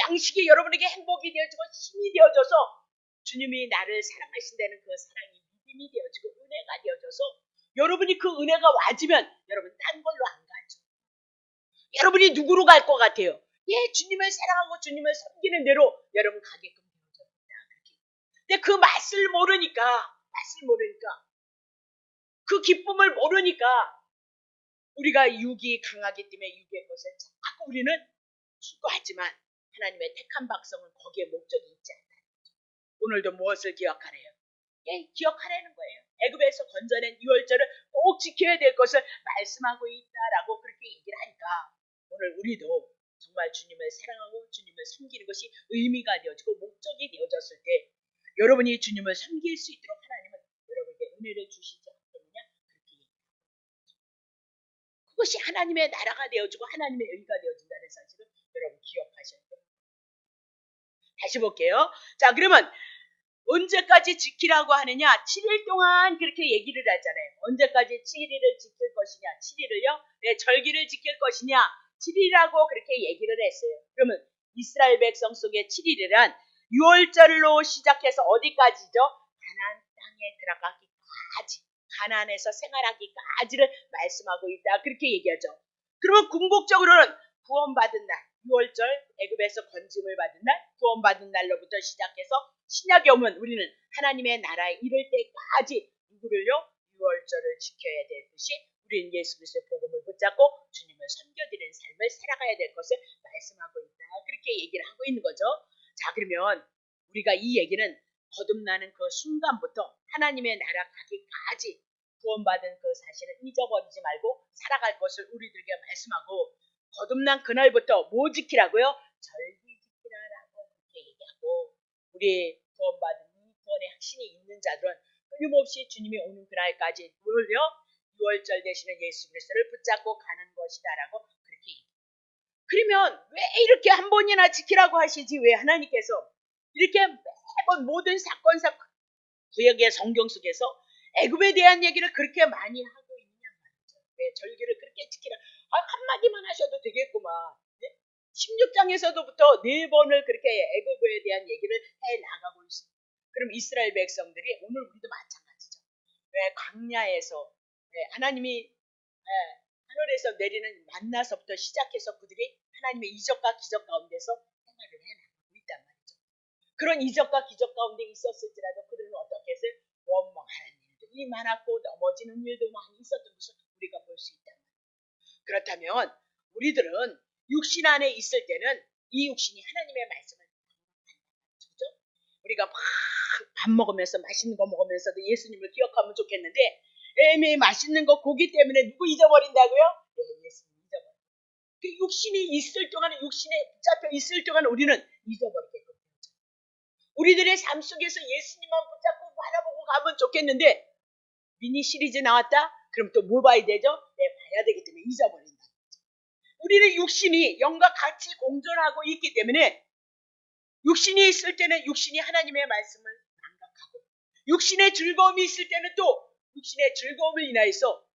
양식이 여러분에게 행복이 되어지고 힘이 되어져서 주님이 나를 사랑하신다는 그 사랑이 믿음이 되어지고 은혜가 되어져서 여러분이 그 은혜가 와지면 여러분 딴 걸로 안 가죠. 여러분이 누구로 갈 것 같아요? 주님을 사랑하고 주님을 섬기는 대로 여러분 가게끔 되어집니다. 근데 그 맛을 모르니까 그 기쁨을 모르니까 우리가 육이 강하기 때문에 육의 것을 자꾸 우리는 추구하지만 하나님의 택한 백성은 거기에 목적이 있지 않다는 거죠. 오늘도 무엇을 기억하래요? 기억하라는 거예요. 애굽에서 건져낸 유월절을 꼭 지켜야 될 것을 말씀하고 있다라고 그렇게 얘기를 하니까 오늘 우리도 정말 주님을 사랑하고 주님을 섬기는 것이 의미가 되어지고 목적이 되어졌을 때 여러분이 주님을 섬길 수 있도록 하나님은 여러분에게 은혜를 주시지 않겠느냐 그렇게 얘기합니다. 그것이 하나님의 나라가 되어지고 하나님의 의가 되어진다는 사실을 여러분 기억하셔야 돼요. 다시 볼게요. 자, 그러면 언제까지 지키라고 하느냐? 7일 동안 그렇게 얘기를 하잖아요. 언제까지 7일을 지킬 것이냐? 7일을요? 절기를 지킬 것이냐? 7일이라고 그렇게 얘기를 했어요. 그러면 이스라엘 백성 속의 7일이란 6월절로 시작해서 어디까지죠? 가나안 땅에 들어가기까지, 가나안에서 생활하기까지를 말씀하고 있다. 그렇게 얘기하죠. 그러면 궁극적으로는 구원받은 날, 6월절 애굽에서 건짐을 받은 날, 구원받은 날로부터 시작해서 신약에 오면 우리는 하나님의 나라에 이를 때까지 누구를요? 6월절을 지켜야 될 것이 우리는 예수 그리스도의 복음을 붙잡고 주님을 섬겨드리는 삶을 살아가야 될 것을 말씀하고 있다. 그렇게 얘기를 하고 있는 거죠. 자, 그러면 우리가 이 얘기는 거듭나는 그 순간부터 하나님의 나라 가기까지 구원받은 그 사실을 잊어버리지 말고 살아갈 것을 우리들에게 말씀하고 거듭난 그날부터 뭐 지키라고요? 절기 지키라라고 그렇게 얘기하고 우리 구원받은 구원의 확신이 있는 자들은 끊임없이 주님이 오는 그날까지 뭘요? 6월절 되시는 예수 그리스도를 붙잡고 가는 것이다라고 그렇게 얘기해요. 그러면 왜 이렇게 한 번이나 지키라고 하시지? 왜 하나님께서 이렇게 매번 모든 사건 구약의 성경 속에서 애굽에 대한 얘기를 그렇게 많이 하고 있냐 말이죠. 왜 절기를 그렇게 지키라? 한마디만 하셔도 되겠구만. 16장에서부터 4번을 그렇게 애굽에 대한 얘기를 해 나가고 있습니다. 그럼 이스라엘 백성들이 오늘 우리도 마찬가지죠. 왜 광야에서 하나님이 하늘에서 내리는 만나서부터 시작해서 그들이 하나님의 이적과 기적 가운데서 생활을 해나가고 있단 말이죠. 그런 이적과 기적 가운데 있었을지라도 그들은 어떻게 했어요? 원망하는 일들이 다툼이 많았고 넘어지는 일도 많이 있었던 것을 우리가 볼 수 있다. 그렇다면 우리들은 육신 안에 있을 때는 이 육신이 하나님의 말씀을 그죠? 우리가 막 밥 먹으면서 맛있는 거 먹으면서도 예수님을 기억하면 좋겠는데 애매히 맛있는 거 고기 때문에 누구 잊어버린다고요? 네, 예수님 잊어버려. 그 육신이 있을 동안에 육신에 붙잡혀 있을 동안 우리는 잊어버리겠거든요. 우리들의 삶 속에서 예수님만 붙잡고 바라보고 가면 좋겠는데 미니 시리즈 나왔다? 그럼 또 뭘 봐야 되죠? 네, 봐야 되기 때문에 잊어버린다. 우리는 육신이 영과 같이 공존하고 있기 때문에 육신이 있을 때는 육신이 하나님의 말씀을 망각하고 육신의 즐거움이 있을 때는 또 육신의 즐거움을 인하여서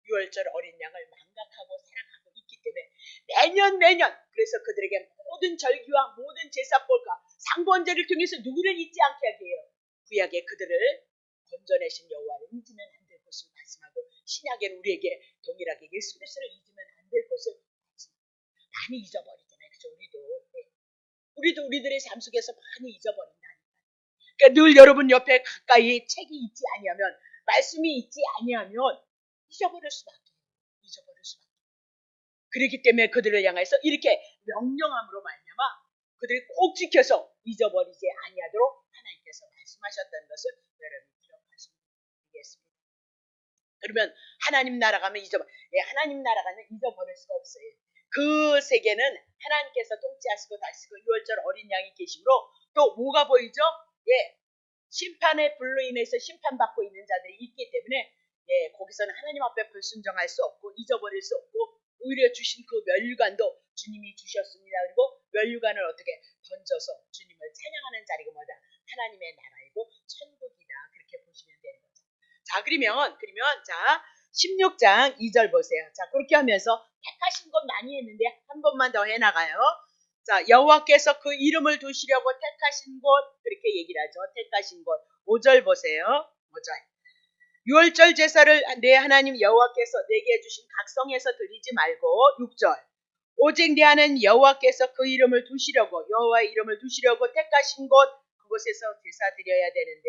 유월절 어린 양을 망각하고 사랑하고 있기 때문에 매년 그래서 그들에게 모든 절기와 모든 제사법과 상번제를 통해서 누구를 잊지 않게 하게 해요. 구약에 그들을 건져내신 여호와를 잊으면 안 될 것을 말씀하고 신약에는 우리에게 동일하게 예수 그리스도를 잊으면 안 될 것을 많이 잊어버리잖아요. 그죠? 우리도 우리들의 삶 속에서 많이 잊어버린다니까. 그러니까 늘 여러분 옆에 가까이 책이 있지 아니하면 말씀이 있지 아니하면 잊어버릴 수밖에. 그렇기 때문에 그들을 향해서 이렇게 명령함으로 말미암아 그들이 꼭 지켜서 잊어버리지 아니하도록 하나님께서 말씀하셨다는 것을 여러분이 기억하시면 되겠습니다. 그러면 하나님 나라 가면 하나님 나라 가면 잊어버릴 수가 없어요. 그 세계는 하나님께서 통치하시고 다스리고 유월절 어린 양이 계심으로 또 뭐가 보이죠? 심판의 불로 인해서 심판받고 있는 자들이 있기 때문에 거기서는 하나님 앞에 불순종할 수 없고 잊어버릴 수 없고 오히려 주신 그 면류관도 주님이 주셨습니다. 그리고 면류관을 어떻게 던져서 주님을 찬양하는 자리가 뭐다? 하나님의 나라이고 천국이다. 그렇게 보시면 되는 거죠. 자, 그러면 16장 2절 보세요. 자, 그렇게 하면서 택하신 것 많이 했는데 한 번만 더 해나가요. 자, 여호와께서 그 이름을 두시려고 택하신 곳 그렇게 얘기를 하죠. 택하신 곳 5절 보세요. 5절. 유월절 제사를 내 하나님 여호와께서 내게 주신 각성에서 드리지 말고 6절. 오직 내 하나님 여호와께서 그 이름을 두시려고 여호와의 이름을 두시려고 택하신 곳 그곳에서 제사 드려야 되는데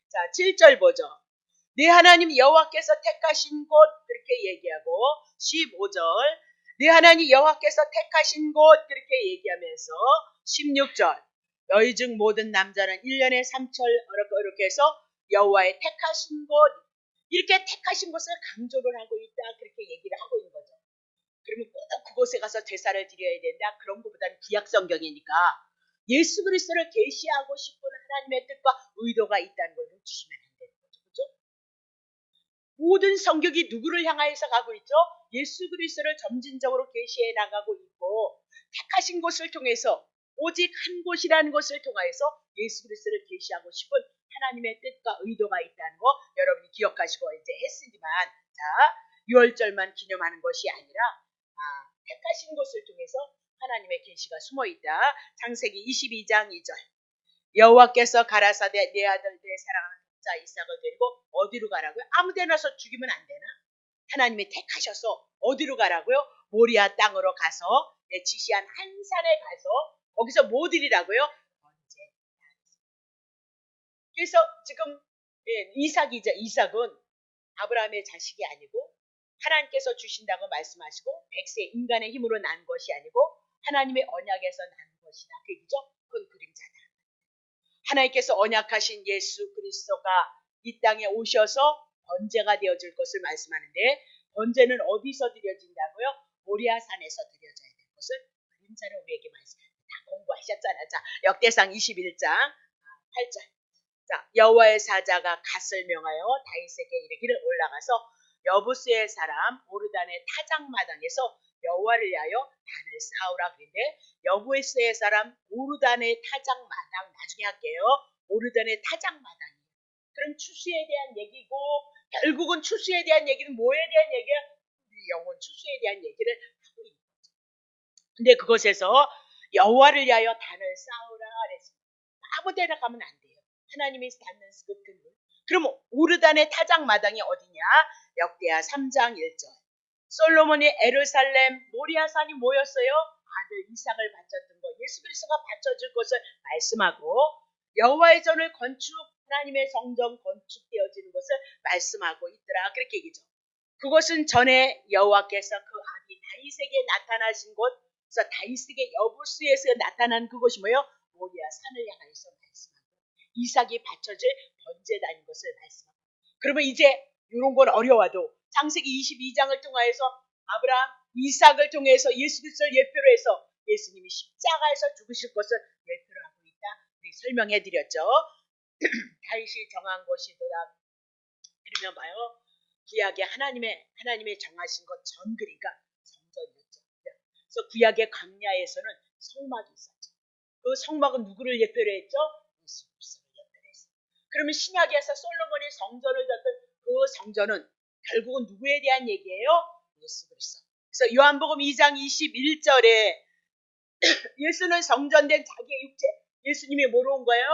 자 7절 보죠. 내 하나님 여호와께서 택하신 곳 그렇게 얘기하고 15절 내 하나님 여호와께서 택하신 곳 그렇게 얘기하면서 16절 너희 중 모든 남자는 1년에 3철 이렇게 해서 여호와의 택하신 곳 이렇게 택하신 곳을 강조를 하고 있다 그렇게 얘기를 하고 있는 거죠. 그러면 꼭 그곳에 가서 제사를 드려야 된다 그런 것보다는 구약 성경이니까 예수 그리스도를 계시하고 싶은 하나님의 뜻과 의도가 있다는 걸 놓치시면 안 되는 거죠. 그렇죠? 모든 성경이 누구를 향하여서 가고 있죠? 예수 그리스도를 점진적으로 계시해 나가고 있고 택하신 곳을 통해서 오직 한 곳이라는 것을 통하여서 예수 그리스도를 계시하고 싶은 하나님의 뜻과 의도가 있다는 거 여러분이 기억하시고 이제 했으지만 자 유월절만 기념하는 것이 아니라 택하신 것을 통해서 하나님의 계시가 숨어있다. 창세기 22장 2절 여호와께서 가라사대 내 아들 내 사랑하는 독자 이삭을 데리고 어디로 가라고요? 아무데나서 죽이면 안 되나? 하나님이 택하셔서 어디로 가라고요? 모리아 땅으로 가서 내 지시한 한 산에 가서 거기서 뭐 드리라고요? 번제. 그래서 지금 이삭이죠. 이삭은 아브라함의 자식이 아니고 하나님께서 주신다고 말씀하시고 백세 인간의 힘으로 난 것이 아니고 하나님의 언약에서 난 것이다. 그죠? 그건 그림자다. 하나님께서 언약하신 예수 그리스도가 이 땅에 오셔서 번제가 되어줄 것을 말씀하는데 번제는 어디서 드려진다고요? 모리아산에서 드려져야 될 것을 그림자로 우리에게 말씀합니다. 다 공부하셨잖아요. 자, 역대상 21장 8절. 자, 여호와의 사자가 갓을 명하여 다윗에게 이르기를 올라가서 여부스의 사람 오르단의 타작마당에서 여호와를 위하여 단을 쌓으라 그랬는데 여부스의 사람 오르단의 타작마당 나중에 할게요. 오르단의 타작마당이에요. 그럼 추수에 대한 얘기고 결국은 추수에 대한 얘기는 뭐에 대한 얘기야? 우리 영혼 추수에 대한 얘기를 하고 있는 거죠. 근데 그곳에서 여호와를 위하여 단을 쌓으라 그랬습니다. 아무데나 가면 안 돼요. 하나님이 닿는 그 근원. 그럼 오르단의 타작마당이 어디냐? 역대하 3장 1절. 솔로몬이 에르살렘 모리아산이 뭐였어요? 아들 이삭을 바쳤던 것. 예수 그리스도가 바쳐줄 것을 말씀하고 여호와의 전을 건축 하나님의 성전 건축되어지는 것을 말씀하고 있더라. 그렇게 얘기죠. 그것은 전에 여호와께서 그 아비 다윗에게 나타나신 곳, 그래서 다윗에게 여부수에서 나타난 그것이 뭐예요? 모리아 산을 향해서 말씀하고 이삭이 바쳐질 번제단인 것을 말씀하고. 그러면 이제 이런 건 어려워도 창세기 22장을 통하여서 아브라함, 이삭을 통해서 예수 그리스도를 예표로 해서 예수님이 십자가에서 죽으실 것을 예표로 하고 있다. 설명해 드렸죠. 다윗이 정한 것이더라. 그러면 봐요. 구약에 하나님의 정하신 것 전 그러니까 성전이었죠. 그래서 구약의 광야에서는 성막이 있었죠. 그 성막은 누구를 예표로 했죠? 예수 그리스도를 예표로 했어요. 그러면 신약에서 솔로몬이 성전을 졌던 그 성전은 결국은 누구에 대한 얘기예요? 예수 그리스도. 그래서 요한복음 2장 21절에 예수는 성전된 자기의 육체, 예수님이 뭐로 온 거예요?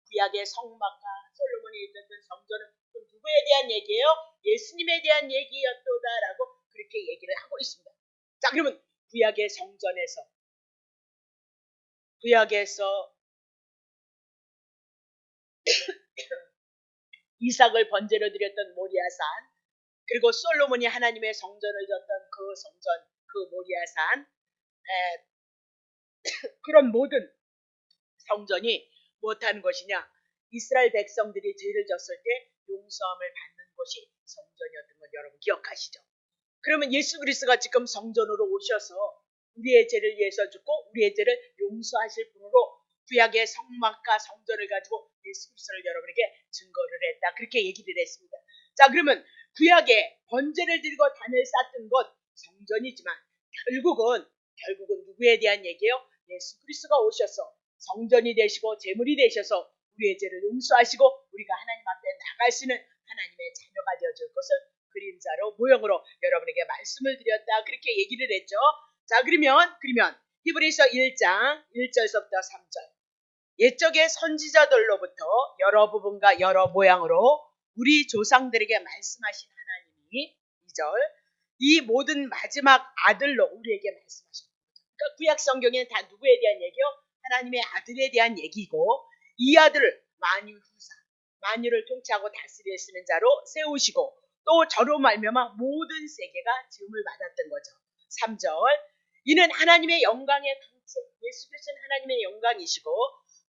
구약의 성막과 솔로몬이 있었던 성전은 누구에 대한 얘기예요? 예수님에 대한 얘기였도다라고 그렇게 얘기를 하고 있습니다. 자, 그러면 구약의 성전에서 이삭을 번제로 드렸던 모리아산, 그리고 솔로몬이 하나님의 성전을 졌던 그 성전, 그 모리아산, 그런 모든 성전이 무엇하는 것이냐? 이스라엘 백성들이 죄를 졌을 때 용서함을 받는 것이 성전이었던 걸 여러분 기억하시죠? 그러면 예수 그리스도가 지금 성전으로 오셔서 우리의 죄를 위해서 죽고 우리의 죄를 용서하실 분으로 구약의 성막과 성전을 가지고 예수 그리스도를 여러분에게 증거를 했다. 그렇게 얘기를 했습니다. 자, 그러면 구약에 번제를 드리고 단을 쌓던 것 성전이지만 결국은 누구에 대한 얘기예요? 예수 그리스도가 오셔서 성전이 되시고 제물이 되셔서 우리의 죄를 용서하시고 우리가 하나님 앞에 나갈 수 있는 하나님의 자녀가 되어줄 것을 그림자로 모형으로 여러분에게 말씀을 드렸다. 그렇게 얘기를 했죠. 자, 그러면 히브리서 1장 1절서부터 3절. 옛적의 선지자들로부터 여러 부분과 여러 모양으로 우리 조상들에게 말씀하신 하나님이 2절 이 모든 마지막 아들로 우리에게 말씀하셨다. 그러니까 구약 성경에는 다 누구에 대한 얘기요? 하나님의 아들에 대한 얘기고 이 아들을 만유를 통치하고 다스려 쓰는 자로 세우시고 또 저로 말미암아 모든 세계가 지음을 받았던 거죠. 3절 이는 하나님의 영광의 강체 예수 그리스도는 하나님의 영광이시고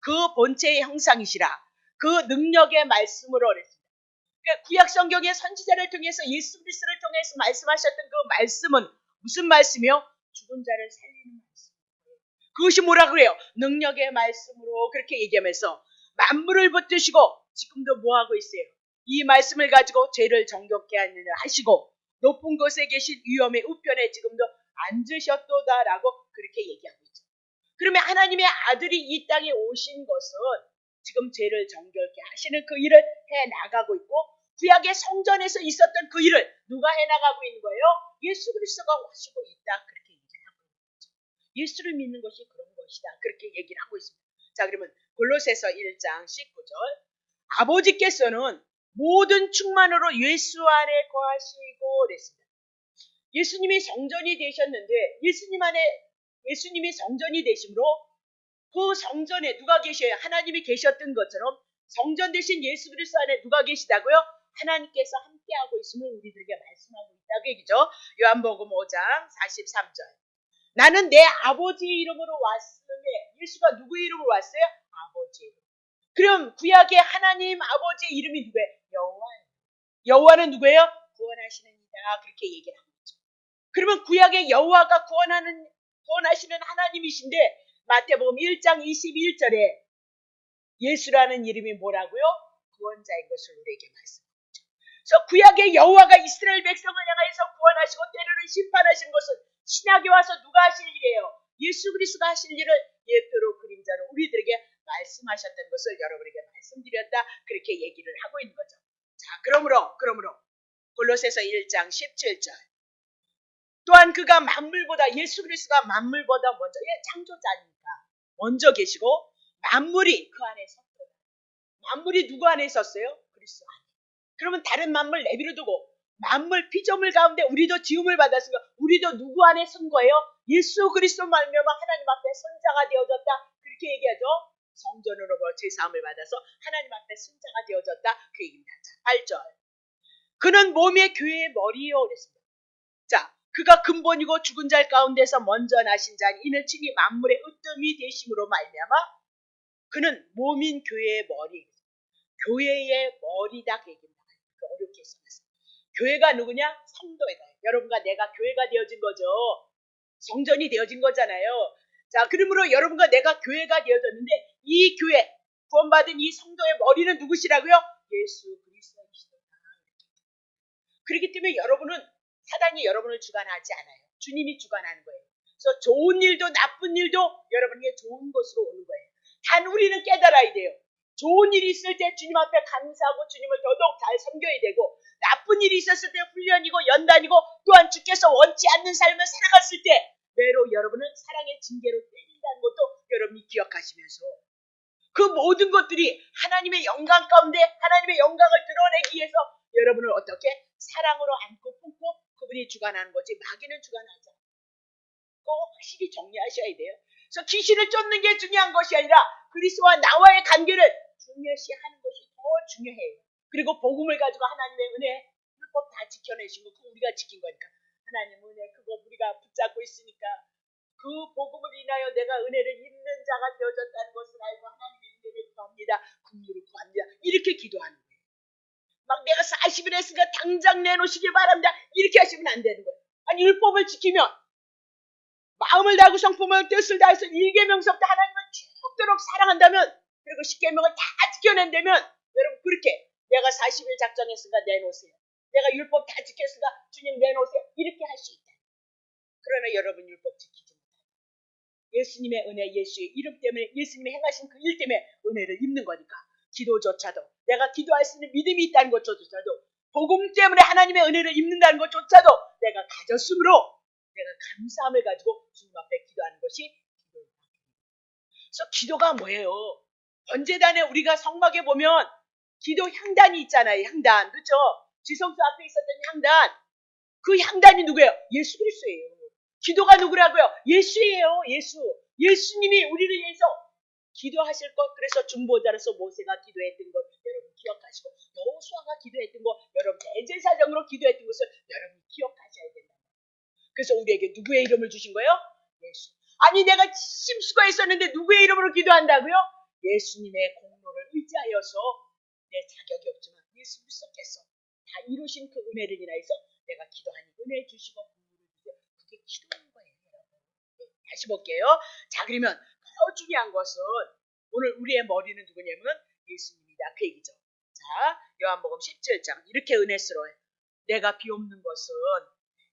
그 본체의 형상이시라 그 능력의 말씀으로 그랬습니다. 그러니까 구약 성경의 선지자를 통해서 예수 그리스도를 통해서 말씀하셨던 그 말씀은 무슨 말씀이요? 죽은 자를 살리는 말씀. 그것이 뭐라 그래요? 능력의 말씀으로 그렇게 얘기하면서 만물을 붙드시고 지금도 뭐하고 있어요? 이 말씀을 가지고 죄를 정결케 하시고 높은 곳에 계신 위엄의 우편에 지금도 앉으셨도다라고 그렇게 얘기하고 있죠. 그러면 하나님의 아들이 이 땅에 오신 것은 지금 죄를 정결케 하시는 그 일을 해나가고 있고 구약의 성전에서 있었던 그 일을 누가 해나가고 있는 거예요? 예수 그리스도가 오시고 있다. 그렇게 얘기하고 있는 거죠. 예수를 믿는 것이 그런 것이다. 그렇게 얘기를 하고 있습니다. 자, 그러면 골로새서 1장 19절 아버지께서는 모든 충만으로 예수 안에 거하시고 그랬습니다. 예수님이 성전이 되셨는데 예수님이 성전이 되심으로 그 성전에 누가 계셔요? 하나님이 계셨던 것처럼 성전 대신 예수 그리스도 안에 누가 계시다고요? 하나님께서 함께하고 있음을 우리들에게 말씀하고 있다. 그 얘기죠. 요한복음 5장 43절 나는 내 아버지 이름으로 왔음에 예수가 누구의 이름으로 왔어요? 아버지 이름. 그럼 구약의 하나님 아버지의 이름이 누구예요? 여호와예요. 여호와는 누구예요? 구원하시는 이다. 그렇게 얘기를 합니다. 그러면 구약의 여호와가 구원하시는 하나님이신데 마태복음 1장 21절에 예수라는 이름이 뭐라고요? 구원자인 것을 우리에게 말씀합니다. 그래서 구약의 여호와가 이스라엘 백성을 향해서 구원하시고 때로는 심판하신 것은 신약에 와서 누가 하실 일이에요? 예수 그리스도가 하실 일을 예표로 그림자로 우리들에게 말씀하셨던 것을 여러분에게 말씀드렸다. 그렇게 얘기를 하고 있는 거죠. 자, 그러므로 골로새서 1장 17절 또한 그가 만물보다 예수 그리스도가 만물보다 먼저 창조자니까 먼저 계시고 만물이 그 안에 섰어요. 만물이 누구 안에 섰어요? 그리스도 안에. 그러면 다른 만물 내비로 두고 만물 피조물 가운데 우리도 지음을 받았으니까 우리도 누구 안에 선 거예요? 예수 그리스도 말미암아 하나님 앞에 선자가 되어졌다. 그렇게 얘기하죠. 성전으로 제사함을 받아서 하나님 앞에 승자가 되어졌다. 그 얘기입니다. 자, 8절. 그는 몸의 교회의 머리요 그랬습니다. 자, 그가 근본이고 죽은 자 가운데서 먼저 나신 자니 이는 친히 만물의 으뜸이 되심으로 말미암아 그는 몸인 교회의 머리, 교회의 머리다 그 얘기입니다. 어렵게 써놨어요. 교회가 누구냐? 성도이다. 여러분과 내가 교회가 되어진 거죠. 성전이 되어진 거잖아요. 자, 그러므로 여러분과 내가 교회가 되어졌는데 이 교회, 구원받은 이 성도의 머리는 누구시라고요? 예수 그리스도이시다. 그렇기 때문에 여러분은 사단이 여러분을 주관하지 않아요. 주님이 주관하는 거예요. 그래서 좋은 일도 나쁜 일도 여러분에게 좋은 것으로 오는 거예요. 단 우리는 깨달아야 돼요. 좋은 일이 있을 때 주님 앞에 감사하고 주님을 더더욱 잘 섬겨야 되고 나쁜 일이 있었을 때 훈련이고 연단이고 또한 주께서 원치 않는 삶을 살아갔을 때 매로 여러분은 사랑의 징계로 때린다는 것도 여러분이 기억하시면서 그 모든 것들이 하나님의 영광 가운데 하나님의 영광을 드러내기 위해서 여러분을 어떻게 사랑으로 안고 품고 그분이 주관하는 거지 마귀는 주관하지 않아요. 그거 확실히 정리하셔야 돼요. 그래서 귀신을 쫓는 게 중요한 것이 아니라 그리스도와 나와의 관계를 중요시 하는 것이 더 중요해요. 그리고 복음을 가지고 하나님의 은혜, 율법 다 지켜내신 거 그거 우리가 지킨 거니까 하나님 은혜 그거 우리가 붙잡고 있으니까 그 복음을 인하여 내가 은혜를 입는 자가 되어졌다는 것을 알고 하나님의 은혜를 구합니다. 긍휼을 구합니다. 이렇게 기도하는 거예요. 막 내가 40일 했으니까 당장 내놓으시길 바랍니다. 이렇게 하시면 안 되는 거예요. 아니 율법을 지키면 마음을 다하고 성품을 뜻을 다해서 일계명석도 하나님을 죽도록 사랑한다면 그리고 십계명을 다 지켜낸다면 여러분 그렇게 내가 40일 작정했으니까 내놓으세요. 내가 율법 다 지켰으니까 주님 내놓으세요. 이렇게 할 수 있다. 그러나 여러분 율법 지키지 못해요. 예수님의 은혜, 예수의 이름 때문에 예수님이 행하신 그 일 때문에 은혜를 입는 거니까 기도조차도 내가 기도할 수 있는 믿음이 있다는 것조차도 복음 때문에 하나님의 은혜를 입는다는 것조차도 내가 가졌으므로 내가 감사함을 가지고 주님 앞에 기도하는 것이 기도입니다. 그래서 기도가 뭐예요? 번제단에 우리가 성막에 보면 기도 향단이 있잖아요. 향단. 그렇죠? 지성소 앞에 있었던 향단. 그 향단이 누구예요? 예수 그리스도예요. 기도가 누구라고요? 예수예요. 예수. 예수님이 우리를 위해서 기도하실 것. 그래서 중보자로서 모세가 기도했던 것 여러분 기억하시고 여호수아가 기도했던 것 여러분 대제사장으로 기도했던 것을 여러분이 기억하셔야 된다. 그래서 우리에게 누구의 이름을 주신 거예요? 예수. 아니 내가 심수가 있었는데 누구의 이름으로 기도한다고요? 예수님의 공로를 의지하여서 내 자격이 없지만 예수 그리스도께서 다 이루신 그 은혜를 인하여서 내가 기도하니 은혜 주시고 공로를 주세요. 그게 기도인 거예요. 여러분. 네, 다시 볼게요. 자 그러면 더 중요한 것은 오늘 우리의 머리는 누구냐면 예수님이다. 그 얘기죠. 자 요한복음 17장 이렇게 은혜스러워요. 내가 비옵는 것은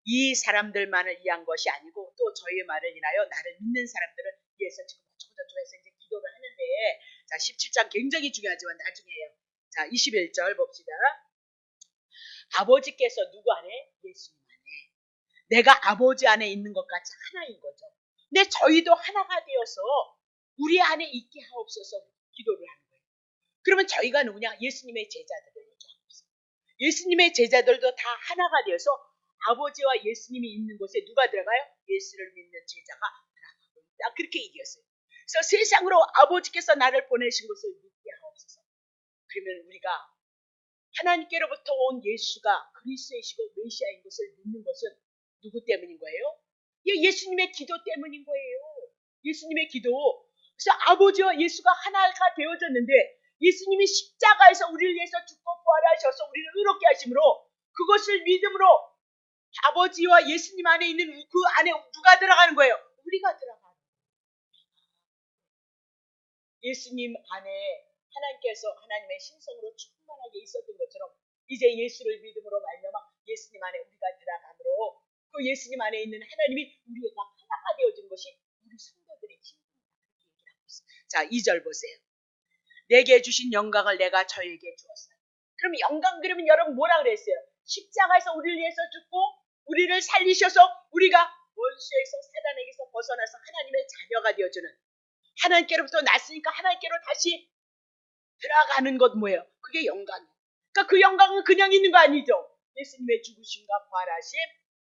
이 사람들만을 위한 것이 아니고 또 저희의 말을 인하여 나를 믿는 사람들을 위해서 지금 어쩌고저쩌고해서 이제 기도를 하는데 자 17장 굉장히 중요하지만 나중에요. 자 21절 봅시다. 아버지께서 누구 안에? 예수님 안에. 내가 아버지 안에 있는 것 같이 하나인 거죠. 근데 저희도 하나가 되어서 우리 안에 있게 하옵소서 기도를 하는 거예요. 그러면 저희가 누구냐? 예수님의 제자들을 얘기하고 있어요. 예수님의 제자들도 다 하나가 되어서 아버지와 예수님이 있는 곳에 누가 들어가요? 예수를 믿는 제자가 들어가고 있다. 그렇게 얘기했어요. 그래서 세상으로 아버지께서 나를 보내신 것을 믿게 하옵소서. 그러면 우리가 하나님께로부터 온 예수가 그리스도이시고 메시아인 것을 믿는 것은 누구 때문인 거예요? 예수님의 기도 때문인 거예요. 예수님의 기도. 그래서 아버지와 예수가 하나가 되어졌는데 예수님이 십자가에서 우리를 위해서 죽고 부활하셔서 우리를 의롭게 하심으로 그것을 믿음으로 아버지와 예수님 안에 있는 그 안에 누가 들어가는 거예요? 우리가 들어가는 거예요. 예수님 안에 하나님께서 하나님의 신성으로 충만하게 있었던 것처럼 이제 예수를 믿음으로 말미암아 예수님 안에 우리가 들어가므로 그 예수님 안에 있는 하나님이 우리가 하나가 되어진 것이 우리 성도들의 힘입니다. 그렇게 얘기를 하고 있어요. 자 2절 보세요. 내게 주신 영광을 내가 저에게 주었어요. 그럼 영광 그러면 여러분 뭐라 그랬어요? 십자가에서 우리를 위해서 죽고 우리를 살리셔서 우리가 원수에서 사단에게서 벗어나서 하나님의 자녀가 되어주는 하나님께로부터 났으니까 하나님께로 다시 들어가는 것 뭐예요? 그게 영광이에요. 그러니까 그 영광은 그냥 있는 거 아니죠. 예수님의 죽으심과 부활하심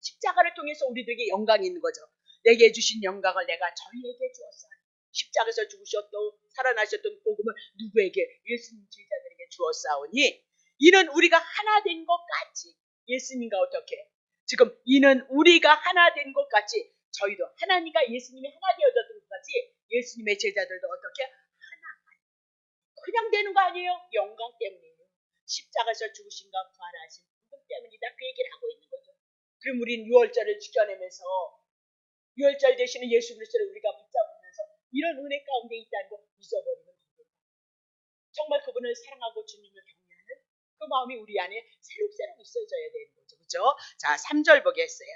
십자가를 통해서 우리들에게 영광이 있는 거죠. 내게 주신 영광을 내가 저희에게 주었어요. 십자가에서 죽으셨고 살아나셨던 복음을 누구에게? 예수님 제자들에게 주었사오니 이는 우리가 하나 된 것 같이 예수님과 어떻게? 지금 이는 우리가 하나 된 것 같이 저희도 하나님과 예수님이 하나 되어졌던 것 같이 예수님의 제자들도 어떻게? 하나. 그냥 되는 거 아니에요? 영광 때문이에요. 십자가에서 죽으신가 부활하신 그것 때문이다. 그 얘기를 하고 있는 거죠. 그럼 우린 유월절을 지켜내면서 유월절 되시는 예수 그리스도를 우리가 붙잡으면서 이런 은혜 가운데 있다는 거 잊어버리면 안 됩니다. 정말 그분을 사랑하고 주님을 경외하는 그 마음이 우리 안에 새록새록 있어져야 되는 거죠. 그렇죠? 자, 3절 보겠어요.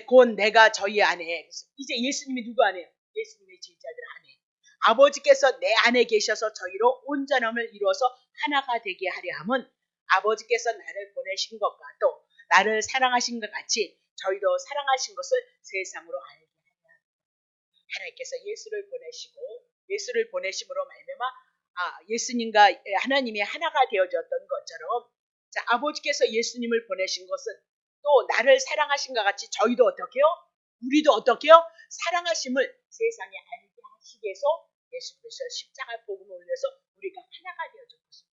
곧 내가 저희 안에 이제 예수님이 누구 안에요? 예수님의 제자들 안에 아버지께서 내 안에 계셔서 저희로 온전함을 이루어서 하나가 되게 하려 함은 아버지께서 나를 보내신 것과 또 나를 사랑하신 것 같이 저희도 사랑하신 것을 세상으로 알게 하려 하나님께서 예수를 보내시고 예수를 보내심으로 말미암아 예수님과 하나님이 하나가 되어졌던 것처럼 자, 아버지께서 예수님을 보내신 것은 또 나를 사랑하신 것 같이 저희도 어떻게요? 우리도 어떻게요? 사랑하심을 세상에 알게 하시기 위해서 예수 그리스도 십자가 복음을 올려서 우리가 하나가 되어졌습니다.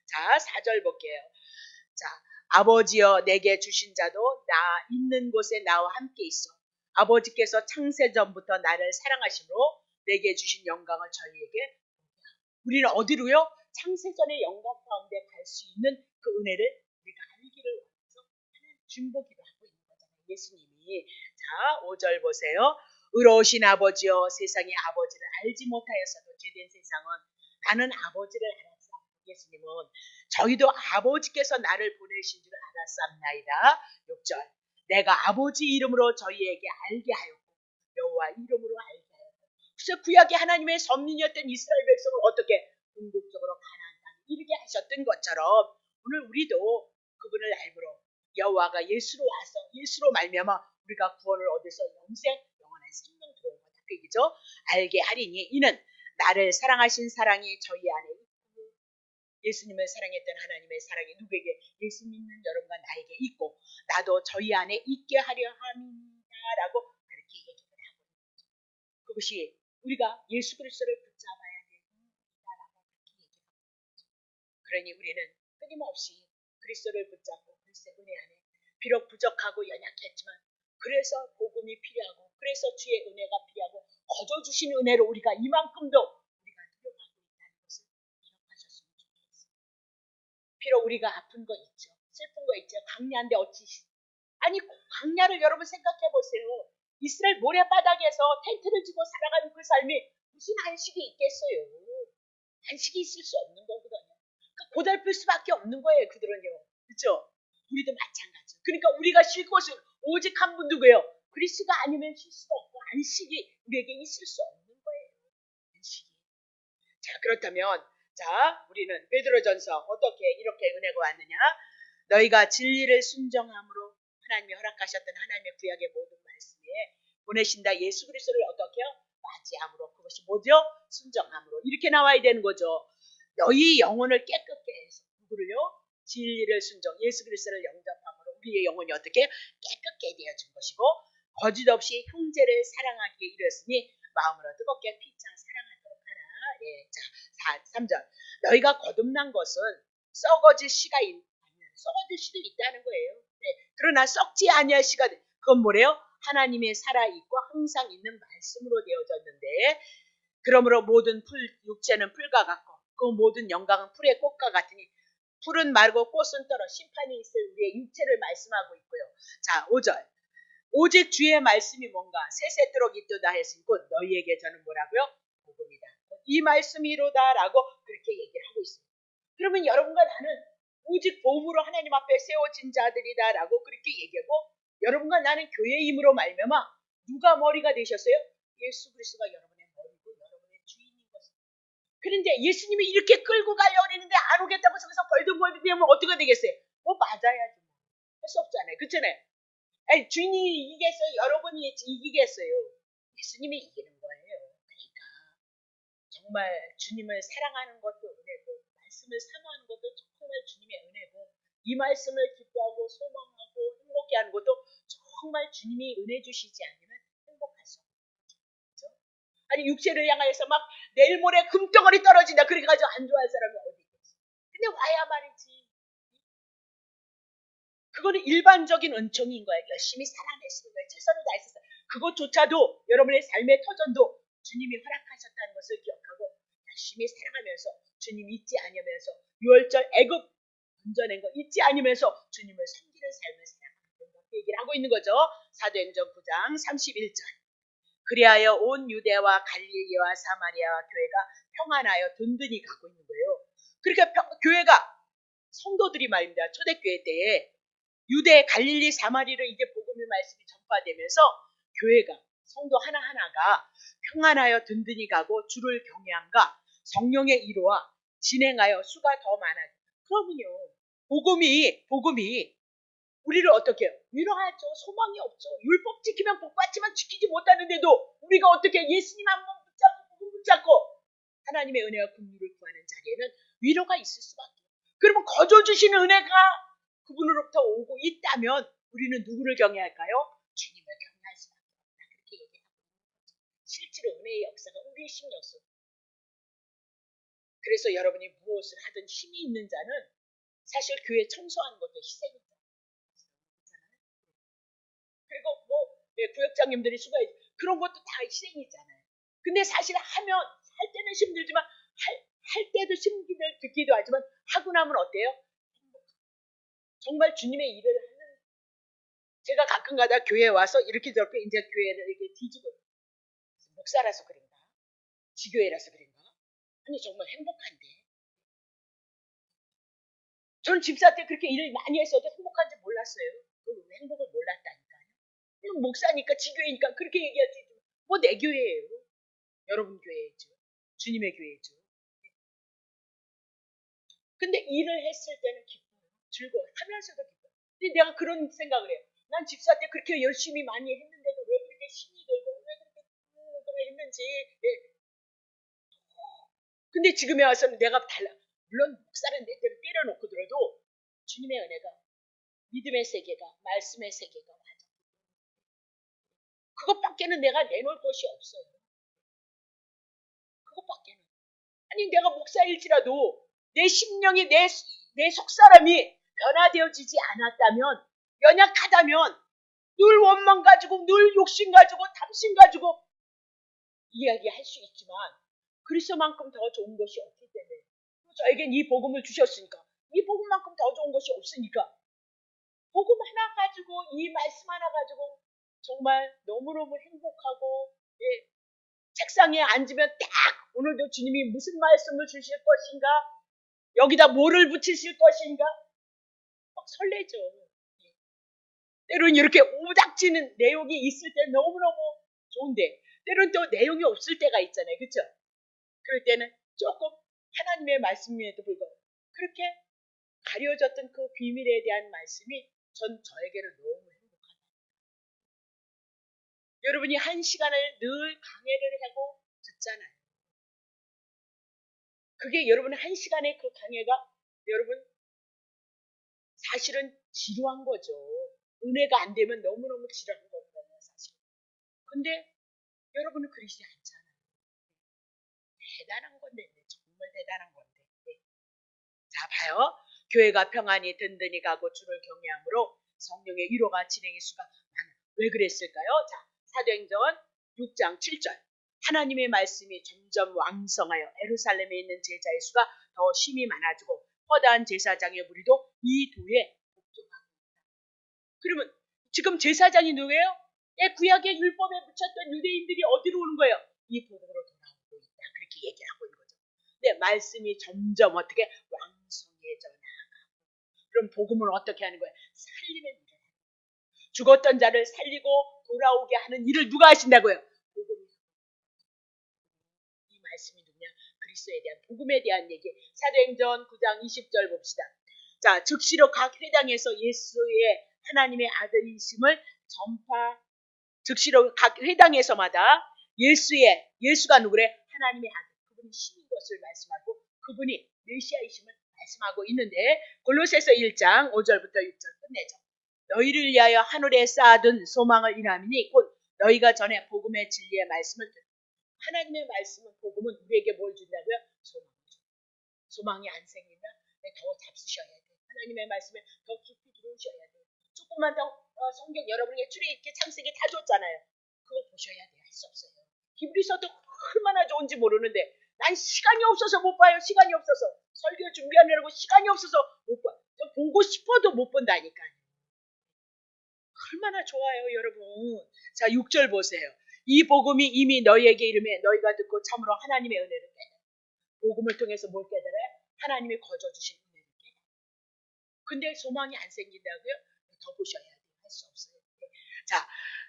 자, 4절 볼게요. 자, 아버지여 내게 주신 자도 나 있는 곳에 나와 함께 있어. 아버지께서 창세전부터 나를 사랑하심으로 내게 주신 영광을 저희에게 우리는 어디로요? 창세전의 영광 가운데 갈 수 있는 그 은혜를 우리가 알기를 원해서 하나님 중보기도 하고 있는 거잖아요. 예수님이. 자, 5절 보세요. 의로우신 아버지여 세상의 아버지를 알지 못하였어도 죄된 세상은 나는 아버지를 알았어. 예수님은 저희도 아버지께서 나를 보내신 줄 알았습나이다. 6절 내가 아버지 이름으로 저희에게 알게 하였고 여호와 이름으로 알게 하였고 그래서 구약의 하나님의 선민이었던 이스라엘 백성을 어떻게 궁극적으로 가나안 땅에 이르게 하셨던 것처럼 오늘 우리도 그분을 알므로 여호와가 예수로 와서 예수로 말미암아 우리가 구원을 얻어서 영생 영원한 생명 들어온 거다. 그 얘기죠. 알게 하리니 이는 나를 사랑하신 사랑이 저희 안에 있고 예수님을 사랑했던 하나님의 사랑이 누구에게? 예수 믿는 여러분과 나에게 있고 나도 저희 안에 있게 하려 함이다라고 그렇게 얘기를 하고 있는 거죠. 그것이 우리가 예수 그리스도를 붙잡아야 된다라고 그렇게 얘기를 하고 있는 거죠. 그러니 우리는 끊임없이 그리스도를 붙잡고 그리스도의 은혜 안에 비록 부족하고 연약했지만 그래서 복음이 필요하고 그래서 주의 은혜가 필요하고 거저주신 은혜로 우리가 이만큼도 우리가 노력하고 있다는 것을 기억하셨으면 좋겠어요. 비록 우리가 아픈 거 있죠. 슬픈 거 있죠. 광야인데 어찌 아니 광야를 여러분 생각해 보세요. 이스라엘 모래바닥에서 텐트를 지고 살아가는 그 삶이 무슨 안식이 있겠어요. 안식이 있을 수 없는 거거든요. 그러니까 고달플 수밖에 없는 거예요. 그들은요. 그렇죠? 우리도 마찬가지. 그러니까 우리가 쉴 곳은 오직 한 분 누구예요? 그리스도가 아니면 쉴 수가 없고 안식이 우리에게 있을 수 없는 거예요. 안식이. 자, 그렇다면 자, 우리는 베드로전서 어떻게 이렇게 은혜가 왔느냐? 너희가 진리를 순정함으로 하나님이 허락하셨던 하나님의 구약의 모든 말씀에 보내신다 예수 그리스도를 어떻게요? 맞이함으로 그것이 뭐죠? 순정함으로 이렇게 나와야 되는 거죠. 너희 영혼을 깨끗게 해서 누구를요? 진리를 순정 예수 그리스도를 영접함으로 우리의 영혼이 어떻게 깨끗게 되어진 것이고 거짓 없이 형제를 사랑하기에 이르렀으니 마음으로 뜨겁게 피차 사랑하도록 하라. 예, 자, 3절 너희가 거듭난 것은 썩어질 씨가 썩어질 씨도 있다는 거예요. 네, 그러나 썩지 아니할 씨가 그건 뭐래요? 하나님의 살아있고 항상 있는 말씀으로 되어졌는데 그러므로 모든 육체는 풀과 같고 그 모든 영광은 풀의 꽃과 같으니 풀은 마르고 꽃은 떨어 심판이 있을 우리의 육체를 말씀하고 있고요. 자, 5절 오직 주의 말씀이 뭔가 세세토록 있도다 했으니 곧 너희에게 저는 뭐라고요? 복음이다. 이 말씀이로다라고 그렇게 얘기를 하고 있습니다. 그러면 여러분과 나는 오직 복음으로 하나님 앞에 세워진 자들이다라고 그렇게 얘기하고 여러분과 나는 교회의 힘으로 말미암아 누가 머리가 되셨어요? 예수 그리스도가 여러분의 머리고 여러분의 주인인 것입니다. 그런데 예수님이 이렇게 끌고 가려고 했는데 안 오겠다고 저기서 벌둥벌둥 되면 어떻게 되겠어요? 뭐 맞아야지. 할 수 없잖아요. 그렇잖아요. 아니, 주인이 이기겠어요? 여러분이 이기겠어요? 예수님이 이기는 거예요. 그러니까 정말 주님을 사랑하는 것도 은혜고 말씀을 사모하는 것도 정말 주님의 은혜고 이 말씀을 기뻐하고 소망하고 행복해 하는 것도 정말 주님이 은혜 주시지 않으면 행복할 수 없는 거죠. 그렇죠? 아니 육체를 향하여서 막 내일 모레 금덩어리 떨어진다 그렇게 가지고 안 좋아할 사람이 어디 있겠어. 근데 와야 말이지. 그거는 일반적인 은총인 거예요. 열심히 살아내시는 거예요. 최선을 다했어요. 그것조차도 여러분의 삶의 터전도 주님이 허락하셨다는 것을 기억하고 열심히 살아가면서 주님 잊지 않으면서 6월절 애굽 건져낸 거 잊지 않으면서 주님을 섬기는 삶을 살아가는 얘기를 하고 있는 거죠. 사도행전 9장 31절. 그리하여 온 유대와 갈릴리와 사마리아와 교회가 평안하여 든든히 가고 있는 거예요. 그러니까 교회가 성도들이 말입니다. 초대교회 때에 유대, 갈릴리, 사마리를 이제 복음의 말씀이 전파되면서 교회가 성도 하나하나가 평안하여 든든히 가고 주를 경외함과 성령의 이로와 진행하여 수가 더 많아져. 그러면요. 복음이 우리를 어떻게 해요? 위로하죠. 소망이 없죠. 율법 지키면 복 받지만 지키지 못하는데도 우리가 어떻게 예수님 한 번 붙잡고 복음 붙잡고 하나님의 은혜와 긍휼을 구하는 자리에는 위로가 있을 수밖에 없어요. 그러면 거저 주시는 은혜가 그분으로부터 오고 있다면 우리는 누구를 경외할까요? 주님을 경외할 수밖에 없다. 그렇게 얘기하고 실제로 은혜의 역사가 우리의 심령 속에. 그래서 여러분이 무엇을 하든 힘이 있는 자는 사실 교회 청소하는 것도 희생이죠. 그리고 구역장님들이 수고해 그런 것도 다 희생이잖아요. 근데 사실 하면 할 때는 힘들지만 할 때도 힘들 듣기도 하지만 하고 나면 어때요? 정말 주님의 일을 하는. 제가 가끔가다 교회에 와서 이렇게 저렇게 이제 교회를 이렇게 뒤집어 목사라서 그런가? 지교회라서 그런가? 아니 정말 행복한데. 저는 집사 때 그렇게 일을 많이 했어도 행복한지 몰랐어요. 행복을 몰랐다니까요. 목사니까 지교회니까 그렇게 얘기할 수 있죠. 뭐 내 교회예요. 여러분 교회죠. 주님의 교회죠. 근데 일을 했을 때는 기뻐요. 즐거워요. 하면서도 기뻐요. 근데 내가 그런 생각을 해요. 난 집사 때 그렇게 열심히 많이 했는데도 왜 그렇게 힘이 들고 왜 그렇게 했는지. 예. 근데 지금에 와서는 내가 달라. 물론 목사는 내 때를 때려놓고 들어도 주님의 은혜가 믿음의 세계가 말씀의 세계가 맞아. 그것밖에는 내가 내놓을 것이 없어요. 그것밖에는. 아니 내가 목사일지라도 내 심령이 내 속사람이 변화되어지지 않았다면 연약하다면 늘 원망 가지고 늘 욕심 가지고 탐심 가지고 이야기할 수 있지만 그리스도만큼 더 좋은 것이 없기 때문에 저에겐 이 복음을 주셨으니까 이 복음만큼 더 좋은 것이 없으니까 복음 하나 가지고 이 말씀 하나 가지고 정말 너무너무 행복하고 예, 책상에 앉으면 딱 오늘도 주님이 무슨 말씀을 주실 것인가 여기다 뭐를 붙이실 것인가 막 설레죠. 때로는 이렇게 오닥지는 내용이 있을 때 너무너무 좋은데 때로는 또 내용이 없을 때가 있잖아요. 그렇죠? 그럴 때는 조금 하나님의 말씀임에도 불구하고 그렇게 가려졌던 그 비밀에 대한 말씀이 저에게는 너무 행복하다. 여러분이 한 시간을 늘 강해를 하고 듣잖아요. 그게 여러분 한 시간의 그 강해가 여러분 사실은 지루한 거죠. 은혜가 안 되면 너무너무 지루한 거거든요. 사실. 근데 여러분은 그러시지 않잖아요. 대단한 건데 정말 대단한 건데. 자 봐요. 교회가 평안히 든든히 가고 주를 경외함으로 성령의 위로가 진행의 수가 많아. 왜 그랬을까요? 자 사도행전 6장 7절 하나님의 말씀이 점점 왕성하여 예루살렘에 있는 제자의 수가 더 심히 많아지고 허다한 제사장의 무리도 이 도에 복종하고 있다. 그러면 지금 제사장이 누구예요? 구약의 율법에 붙였던 유대인들이 어디로 오는 거예요? 이 복음으로 돌아오고 있다. 그렇게 얘기를 하고 있는 거죠. 근데 말씀이 점점 어떻게 왕성해져 나가고 그럼 복음을 어떻게 하는 거예요? 살리는 일을 하는 거예요. 죽었던 자를 살리고 돌아오게 하는 일을 누가 하신다고요? 복음이. 이 말씀이 누구냐? 그리스도에 대한 복음에 대한 얘기. 사도행전 9장 20절 봅시다. 자, 즉시로 각 회당에서 예수의 하나님의 아들이심을 즉시로 각 회당에서마다 예수가 누구래? 하나님의 아들. 그분이 신인 것을 말씀하고 그분이 메시아이심을 말씀하고 있는데 골로새서 1장 5절부터 6절 끝내죠. 너희를 위하여 하늘에 쌓아둔 소망을 인함이니 곧 너희가 전에 복음의 진리의 말씀을 듣고 하나님의 말씀은 복음은 우리에게 뭘 준다고요? 소망이 안 생긴다? 네, 더 잡수셔야 돼요. 하나님의 말씀에 더 깊이 들어오셔야 돼요. 조금만 더 성경 여러분에게 출애굽기 창세기 다 줬잖아요. 그거 보셔야 돼요. 할 수 없어요. 히브리서도 얼마나 좋은지 모르는데 난 시간이 없어서 못 봐요. 시간이 없어서. 설교 준비하느라고 시간이 없어서 못 봐. 저 보고 싶어도 못 본다니까요. 얼마나 좋아요, 여러분. 자, 6절 보세요. 이 복음이 이미 너희에게 이르매 너희가 듣고 참으로 하나님의 은혜를 깨달아. 복음을 통해서 뭘 깨달아요? 하나님이 거저주신 은혜를 깨달아. 근데 소망이 안 생긴다고요? 더 보셔야 돼요. 할 수 없어요. 자,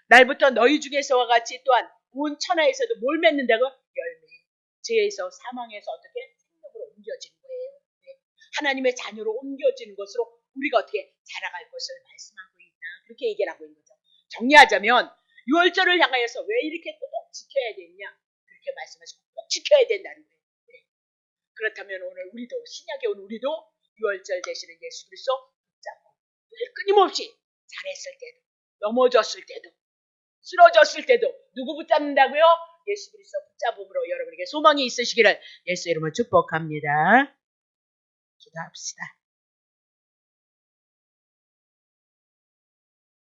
날부터 너희 중에서와 같이 또한 온 천하에서도 뭘 맺는다고? 열매. 죄에서 사망에서 어떻게? 생명으로 옮겨지는 거예요. 네. 하나님의 자녀로 옮겨지는 것으로 우리가 어떻게 자라갈 것을 말씀하고 있다. 그렇게 얘기를 하고 있는 거죠. 정리하자면 6월절을 향하여서 왜 이렇게 꼭 지켜야 되느냐? 그렇게 말씀하시고 꼭 지켜야 된다는 거예요. 네. 그렇다면 오늘 우리도 신약에 온 우리도 6월절 대신에 예수 그리스도 붙잡고 끊임없이 잘했을 때도 넘어졌을 때도 쓰러졌을 때도 누구 붙잡는다고요? 예수 그리스도 붙잡음으로 여러분에게 소망이 있으시기를 예수 이름으로 축복합니다. 기도합시다.